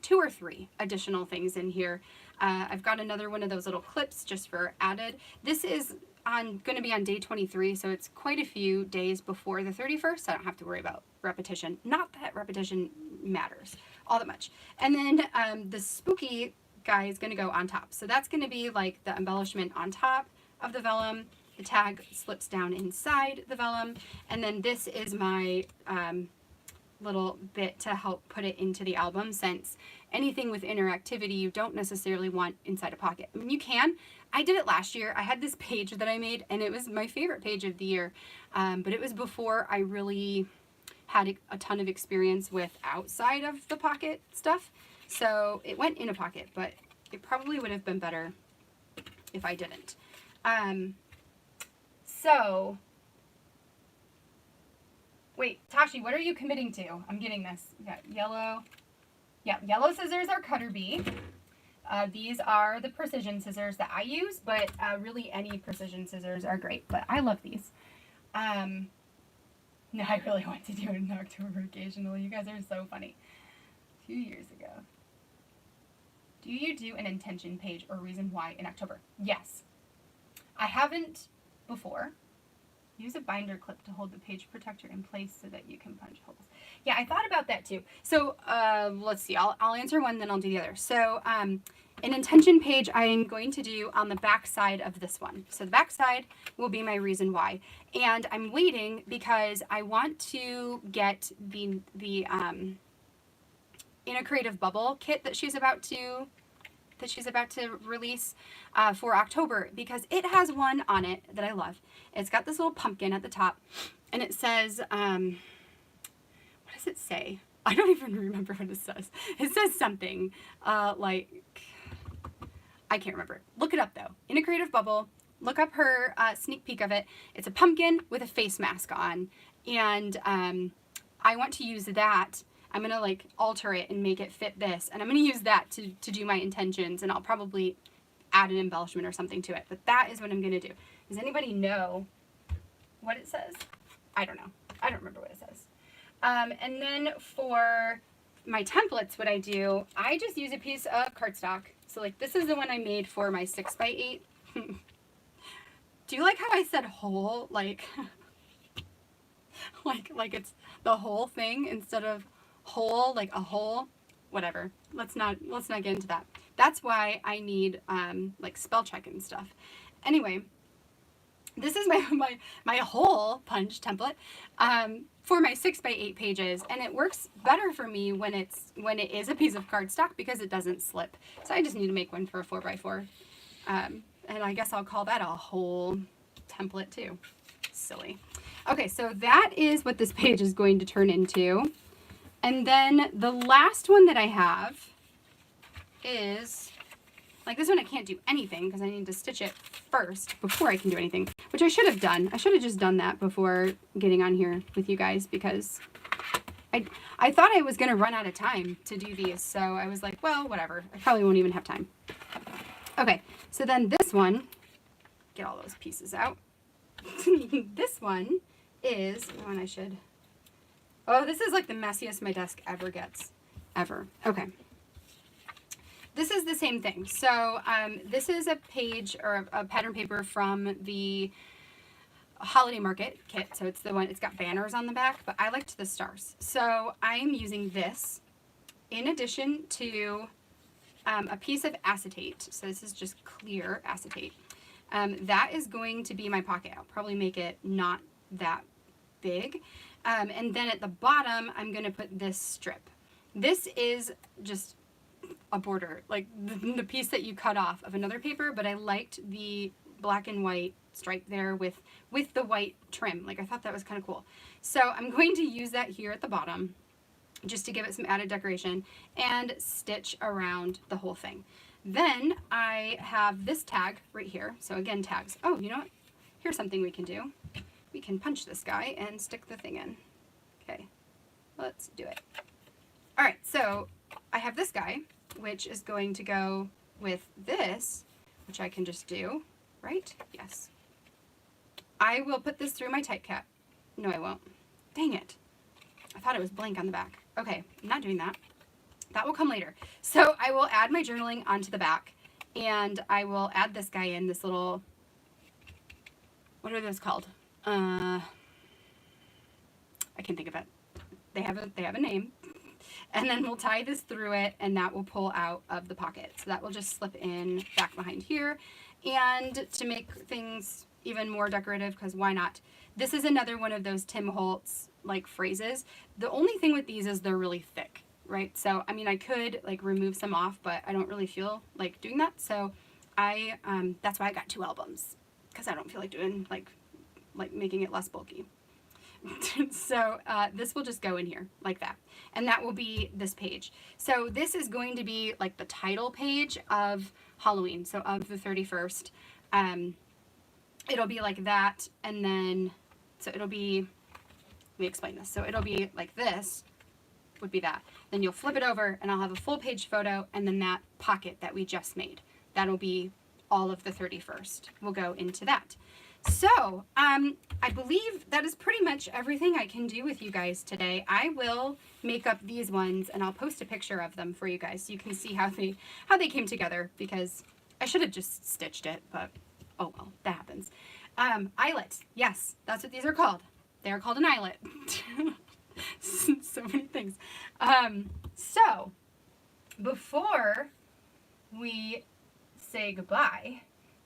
two or three additional things in here. I've got another one of those little clips just for added. This is going to be on day 23, so it's quite a few days before the 31st. So I don't have to worry about repetition. Not that repetition matters all that much. And then the spooky guy is going to go on top. So that's going to be like the embellishment on top of the vellum. The tag slips down inside the vellum. And then this is my little bit to help put it into the album, since anything with interactivity you don't necessarily want inside a pocket. I mean, you can. I did it last year. I had this page that I made, and it was my favorite page of the year, but it was before I really had a ton of experience with outside of the pocket stuff. So it went in a pocket, but it probably would have been better if I didn't. So, wait, Tashi, what are you committing to? I'm getting this. You got yellow. Yeah, yellow scissors are cutter bee. These are the precision scissors that I use, but really any precision scissors are great. But I love these. No, I really want to do it in October occasionally. You guys are so funny. 2 years ago. Do you do an intention page or reason why in October? Yes. I haven't before. Use a binder clip to hold the page protector in place so that you can punch holes. Yeah, I thought about that too. So let's see. I'll answer one, then I'll do the other. So an intention page I'm going to do on the back side of this one. So the back side will be my reason why. And I'm waiting because I want to get the In a Creative Bubble kit that she's about to release for October, because it has one on it that I love. It's got this little pumpkin at the top, and it says, what does it say? I don't even remember what it says. It says something like, I can't remember. Look it up though. In a Creative Bubble, look up her sneak peek of it. It's a pumpkin with a face mask on, and I want to use that. I'm going to like alter it and make it fit this. And I'm going to use that to do my intentions, and I'll probably add an embellishment or something to it. But that is what I'm going to do. Does anybody know what it says? I don't know. I don't remember what it says. And then for my templates, what I do, I just use a piece of cardstock. So like this is the one I made for my 6x8. Do you like how I said whole? Like, like it's the whole thing instead of whole, like a hole, whatever. Let's not get into that. That's why I need like spell check and stuff. Anyway, this is my whole punch template for my 6x8 pages, and it works better for me when it is a piece of cardstock because it doesn't slip. So I just need to make one for a 4x4, and I guess I'll call that a whole template too. Silly. Okay, so that is what this page is going to turn into. And then the last one that I have is, like this one I can't do anything because I need to stitch it first before I can do anything, which I should have done. I should have just done that before getting on here with you guys, because I thought I was going to run out of time to do these. So I was like, well, whatever. I probably won't even have time. Okay, so then this one, get all those pieces out. This one is, when I should, oh, this is like the messiest my desk ever gets, ever. Okay. This is the same thing. So this is a page or a pattern paper from the holiday market kit. So it's the one, it's got banners on the back, but I liked the stars. So I am using this in addition to a piece of acetate. So this is just clear acetate. That is going to be my pocket. I'll probably make it not that big. And then at the bottom, I'm going to put this strip. This is just a border, like the piece that you cut off of another paper, but I liked the black and white stripe there with the white trim. Like I thought that was kind of cool. So I'm going to use that here at the bottom just to give it some added decoration and stitch around the whole thing. Then I have this tag right here. So again, tags. Oh, you know what? Here's something we can do. We can punch this guy and stick the thing in. Okay, let's do it. All right, so I have this guy, which is going to go with this, which I can just do, right? Yes. I will put this through my type cap. No, I won't. Dang it. I thought it was blank on the back. Okay, I'm not doing that. That will come later. So I will add my journaling onto the back, and I will add this guy in, this little, what are those called? I can't think of it. They have a name. And then we'll tie this through it, and that will pull out of the pocket. So that will just slip in back behind here. And to make things even more decorative, because why not? This is another one of those Tim Holtz like phrases. The only thing with these is they're really thick, right? So, I mean, I could like remove some off, but I don't really feel like doing that. So that's why I got 2 albums, because I don't feel like doing like making it less bulky. So this will just go in here like that, and that will be this page. So this is going to be like the title page of Halloween, so of the 31st. It'll be like that, and then so it'll be, let me explain this. So it'll be like this would be that. Then you'll flip it over, and I'll have a full page photo, and then that pocket that we just made, that'll be all of the 31st. We'll go into that. So, I believe that is pretty much everything I can do with you guys today. I will make up these ones, and I'll post a picture of them for you guys so you can see how they came together, because I should have just stitched it, but oh well, that happens. Eyelet. Yes, that's what these are called. They are called an eyelet. So many things. So, before we say goodbye,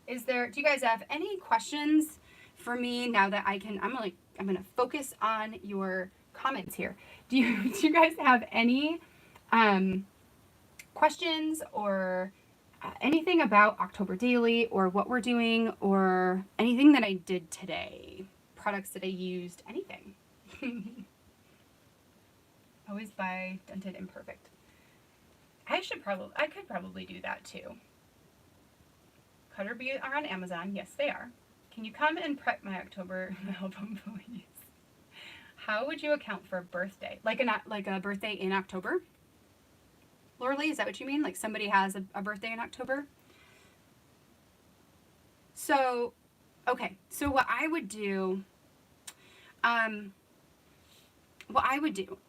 do you guys have any questions for me now that I'm gonna focus on your comments here. Do you guys have any questions or anything about October Daily or what we're doing or anything that I did today? Products that I used, anything. Always buy Dented Imperfect. I could probably do that too. Cutter Bee are on Amazon. Yes, they are. Can you come and prep my October album, please? How would you account for a birthday? Like a birthday in October? Lorelei, is that what you mean? Like somebody has a birthday in October? So, okay. So what I would do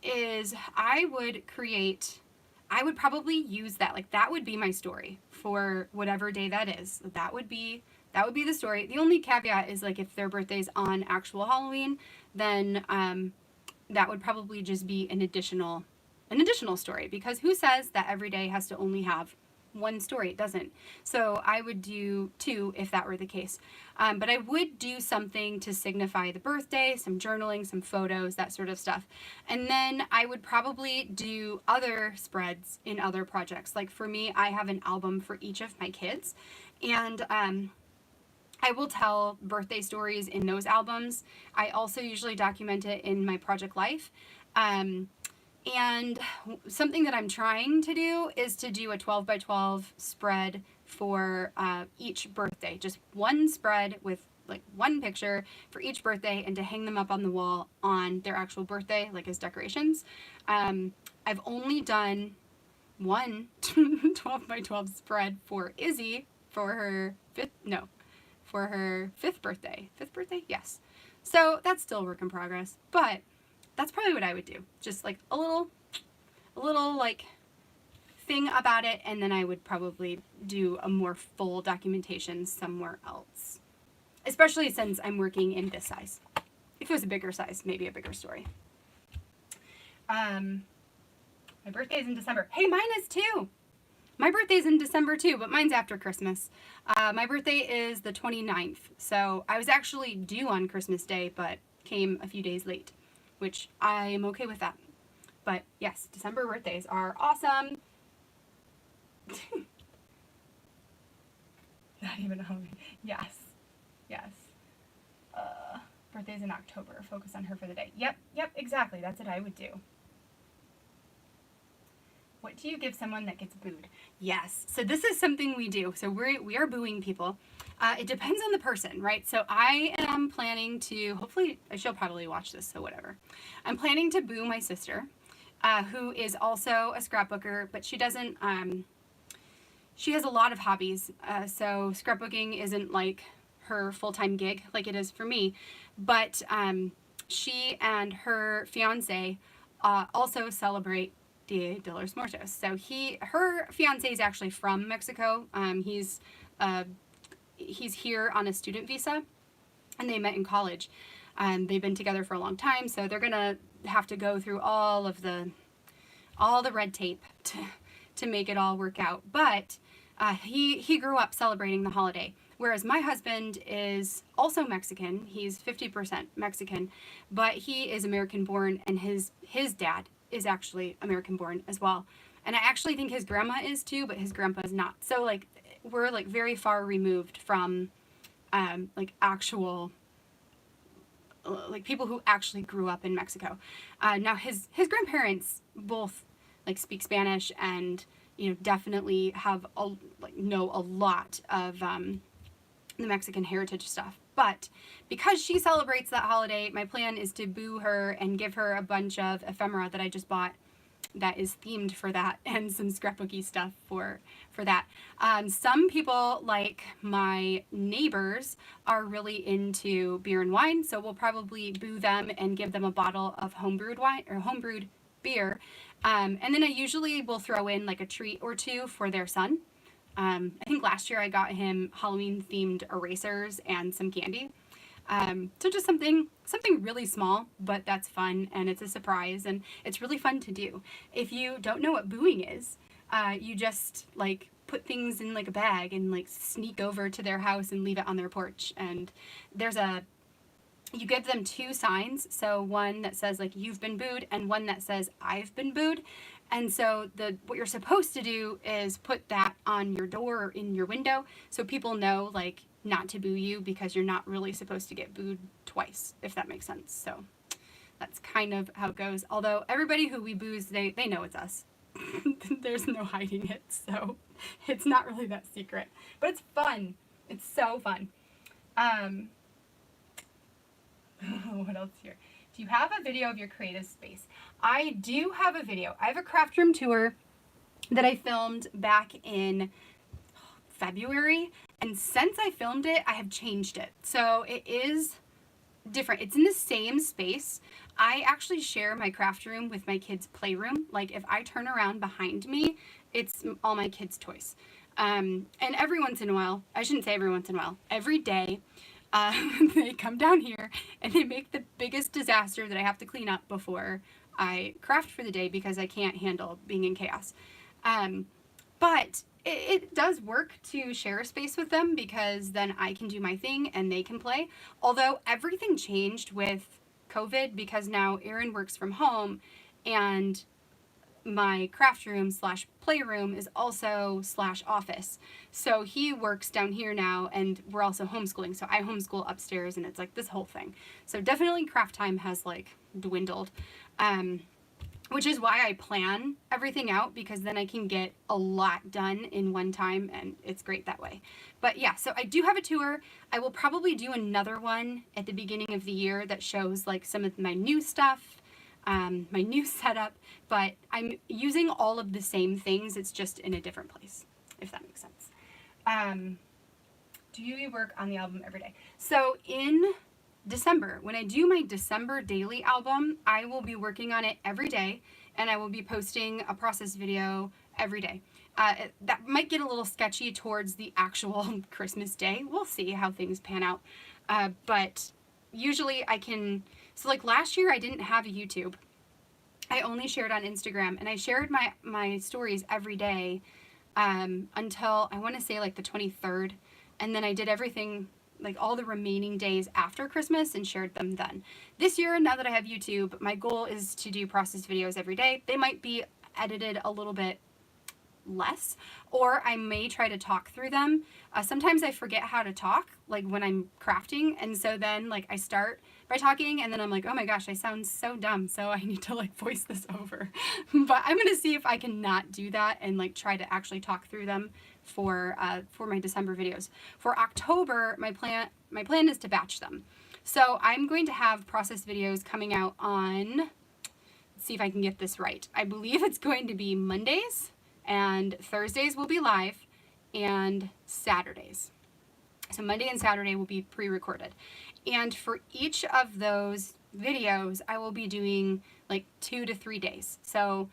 is I would probably use that. Like that would be my story for whatever day that is. That would be the story. The only caveat is like if their birthday's on actual Halloween, then that would probably just be an additional story, because who says that every day has to only have one story? It doesn't. So I would do 2 if that were the case. But I would do something to signify the birthday, some journaling, some photos, that sort of stuff. And then I would probably do other spreads in other projects. Like for me, I have an album for each of my kids, and I will tell birthday stories in those albums. I also usually document it in my project life. And something that I'm trying to do is to do a 12 by 12 spread for each birthday. Just one spread with like one picture for each birthday, and to hang them up on the wall on their actual birthday, like as decorations. I've only done one 12 by 12 spread for Izzy for her 5th birthday. 5th birthday? Yes. So that's still a work in progress, but that's probably what I would do. Just like a little like thing about it, and then I would probably do a more full documentation somewhere else. Especially since I'm working in this size. If it was a bigger size, maybe a bigger story. My birthday is in December. Hey, mine is too. My birthday's in December too, but mine's after Christmas. My birthday is the 29th, so I was actually due on Christmas Day, but came a few days late, which I am okay with that. But yes, December birthdays are awesome. Not even hungry. Yes. Yes. Birthday's in October. Focus on her for the day. Yep, exactly. That's what I would do. What do you give someone that gets booed? Yes. So this is something we do. So we are booing people. It depends on the person, right? So I am planning to, hopefully, she'll probably watch this, so whatever. I'm planning to boo my sister, who is also a scrapbooker, but she doesn't, she has a lot of hobbies. So scrapbooking isn't like her full-time gig like it is for me, but she and her fiance also celebrate Dia de los Muertos. So her fiance is actually from Mexico. He's here on a student visa, and they met in college. They've been together for a long time, so they're gonna have to go through all the red tape to make it all work out. But he grew up celebrating the holiday, whereas my husband is also Mexican. He's 50% Mexican, but he is American born, and his dad is actually American born as well. And I actually think his grandma is too, but his grandpa is not. So like we're like very far removed from like actual like people who actually grew up in Mexico. Now his grandparents both like speak Spanish and definitely have know a lot of the Mexican heritage stuff. But because she celebrates that holiday, my plan is to boo her and give her a bunch of ephemera that I just bought that is themed for that, and some scrapbooky stuff for that. Some people, like my neighbors, are really into beer and wine, so we'll probably boo them and give them a bottle of homebrewed wine or homebrewed beer. And then I usually will throw in like a treat or two for their son. I think last year I got him Halloween themed erasers and some candy. So just something really small, but that's fun, and it's a surprise, and it's really fun to do. If you don't know what booing is, you just like put things in like a bag and like sneak over to their house and leave it on their porch. And you give them two signs, so one that says like you've been booed and one that says I've been booed. And so what you're supposed to do is put that on your door or in your window so people know like not to boo you, because you're not really supposed to get booed twice, if that makes sense. So that's kind of how it goes. Although everybody who we booze, they know it's us. There's no hiding it, so it's not really that secret. But it's fun. It's so fun. What else here? Do you have a video of your creative space? I do have a video. I have a craft room tour that I filmed back in February, and since I filmed it, I have changed it. So it is different. It's in the same space. I actually share my craft room with my kids' playroom. Like if I turn around behind me, it's all my kids' toys. And every once in a while, I shouldn't say every once in a while, every day, they come down here and they make the biggest disaster that I have to clean up before I craft for the day, because I can't handle being in chaos. But it does work to share a space with them, because then I can do my thing and they can play. Although everything changed with COVID, because now Aaron works from home, and my craft room slash playroom is also slash office. So he works down here now, and we're also homeschooling. So I homeschool upstairs, and it's like this whole thing. So definitely craft time has like dwindled, which is why I plan everything out, because then I can get a lot done in one time, and it's great that way. But yeah, so I do have a tour. I will probably do another one at the beginning of the year that shows like some of my new stuff, my new setup, but I'm using all of the same things. It's just in a different place, if that makes sense. Do you work on the album every day? So in December, when I do my December daily album, I will be working on it every day, and I will be posting a process video every day. That might get a little sketchy towards the actual Christmas day. We'll see how things pan out. But usually I can, so like last year I didn't have a YouTube. I only shared on Instagram, and I shared my stories every day until I want to say like the 23rd. And then I did everything, like all the remaining days after Christmas, and shared them then. This year, now that I have YouTube, my goal is to do process videos every day. They might be edited a little bit less, or I may try to talk through them. Sometimes I forget how to talk, like when I'm crafting, and so then like I start by talking, and then I'm like, oh my gosh, I sound so dumb, so I need to like voice this over. But I'm gonna see if I can not do that and like try to actually talk through them for my December videos. For October, my plan is to batch them. So I'm going to have process videos coming out on, let's see if I can get this right. I believe it's going to be Mondays, and Thursdays will be live, and Saturdays. So Monday and Saturday will be pre-recorded. And for each of those videos, I will be doing like 2 to 3 days. So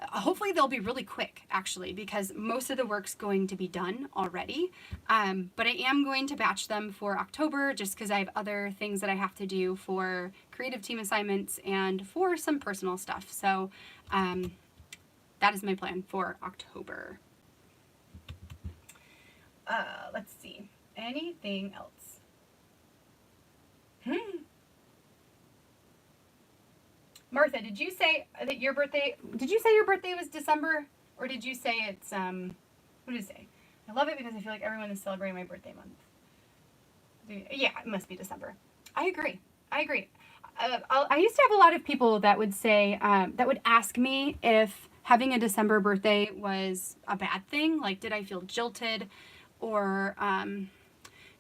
hopefully they'll be really quick, actually, because most of the work's going to be done already. But I am going to batch them for October, just because I have other things that I have to do for creative team assignments and for some personal stuff. So that is my plan for October. Let's see. Anything else? Martha, did you say that your birthday, did you say your birthday was December? Or did you say it's, what did it say? I love it because I feel like everyone is celebrating my birthday month. Yeah, it must be December. I agree. I used to have a lot of people that would say, that would ask me if having a December birthday was a bad thing. Like, did I feel jilted? Or,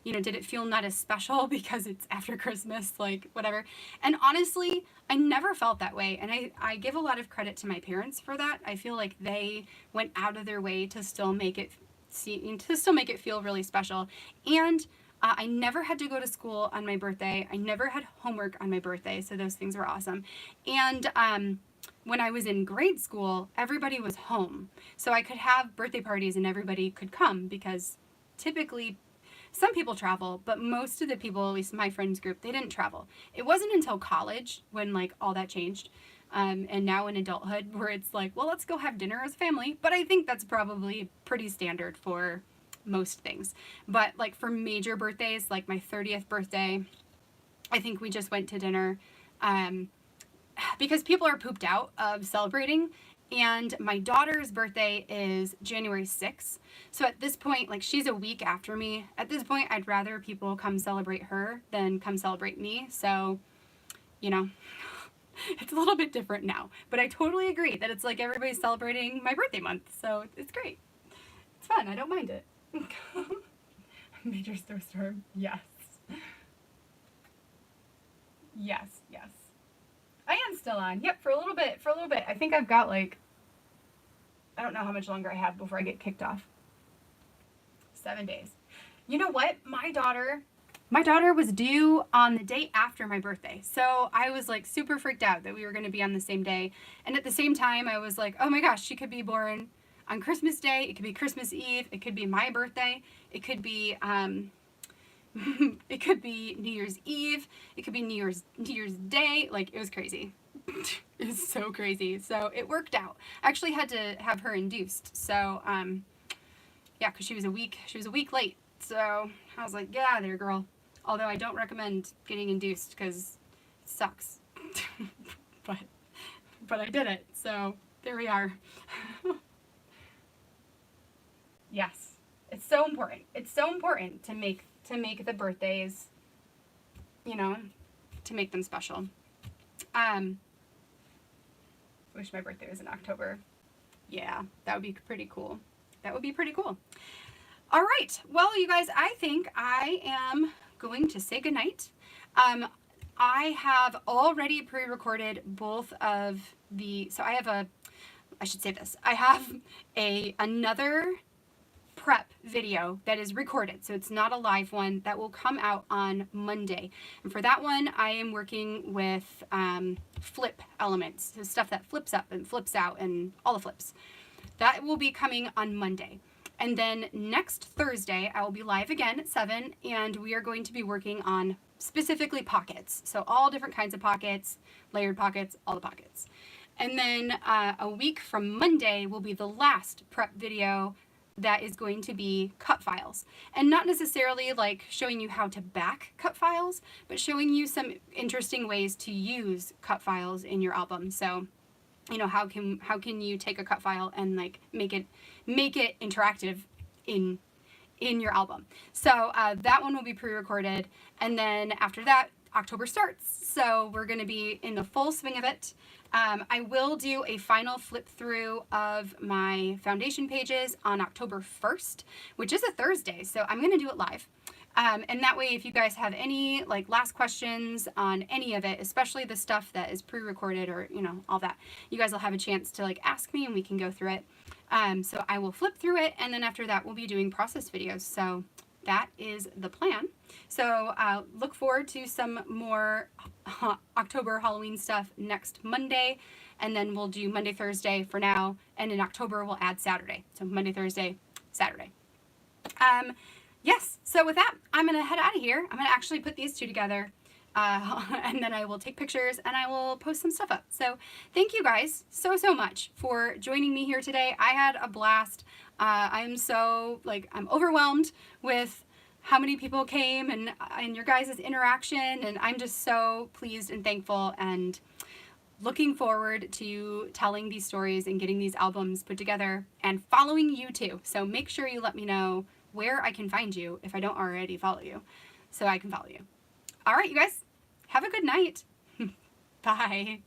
you know, did it feel not as special because it's after Christmas, like whatever. And honestly, I never felt that way. And I give a lot of credit to my parents for that. I feel like they went out of their way to still make it feel really special. And I never had to go to school on my birthday. I never had homework on my birthday. So those things were awesome. And when I was in grade school, everybody was home. So I could have birthday parties and everybody could come, because typically some people travel, but most of the people, at least my friends group, they didn't travel. It wasn't until college when like all that changed. And now in adulthood where it's like, well, let's go have dinner as a family. But I think that's probably pretty standard for most things. But like for major birthdays, like my 30th birthday, I think we just went to dinner because people are pooped out of celebrating. And my daughter's birthday is January 6th. So at this point, like she's a week after me. At this point, I'd rather people come celebrate her than come celebrate me. So, you know, it's a little bit different now. But I totally agree that it's like everybody's celebrating my birthday month. So it's great. It's fun. I don't mind it. Major snowstorm. Yes. Yes. I am still on. Yep, for a little bit. I think I've got like, I don't know how much longer I have before I get kicked off. 7 days. You know what? My daughter was due on the day after my birthday. So I was like super freaked out that we were going to be on the same day. And at the same time, I was like, oh my gosh, she could be born on Christmas Day. It could be Christmas Eve. It could be my birthday. It could be, it could be New Year's Eve. It could be New Year's Day. Like, it was crazy. It was so crazy. So it worked out. I actually had to have her induced. So, yeah, because she was a week late. So I was like, get out of there, girl. Although I don't recommend getting induced because it sucks. but I did it. So there we are. Yes. It's so important. It's so important to make the birthdays, you know, to make them special. Wish my birthday was in October. Yeah, that would be pretty cool. All right. Well, you guys, I think I am going to say goodnight. I have already pre-recorded both of the, I have another prep video that is recorded. So it's not a live one that will come out on Monday. And for that one, I am working with flip elements. So stuff that flips up and flips out and all the flips. That will be coming on Monday. And then next Thursday, I will be live again at 7, and we are going to be working on specifically pockets. So all different kinds of pockets, layered pockets, all the pockets. And then a week from Monday will be the last prep video that is going to be cut files. And not necessarily like showing you how to back cut files, but showing you some interesting ways to use cut files in your album. So, you know, how can you take a cut file and like make it interactive in your album. So that one will be pre-recorded, and then after that, October starts. So we're going to be in the full swing of it. I will do a final flip through of my foundation pages on October 1st, which is a Thursday. So I'm going to do it live. And that way, if you guys have any like last questions on any of it, especially the stuff that is pre-recorded or, you know, all that, you guys will have a chance to like ask me and we can go through it. So I will flip through it, and then after that we'll be doing process videos. So that is the plan. So look forward to some more October Halloween stuff next Monday, and then we'll do Monday, Thursday for now, and in October we'll add Saturday. So Monday, Thursday, Saturday. Yes, so with that, I'm going to head out of here. I'm going to actually put these two together, and then I will take pictures and I will post some stuff up. So thank you guys so much for joining me here today. I had a blast. I'm so, like, I'm overwhelmed with how many people came and your guys' interaction, and I'm just so pleased and thankful and looking forward to telling these stories and getting these albums put together and following you too. So make sure you let me know where I can find you if I don't already follow you, so I can follow you. All right, you guys, have a good night. Bye.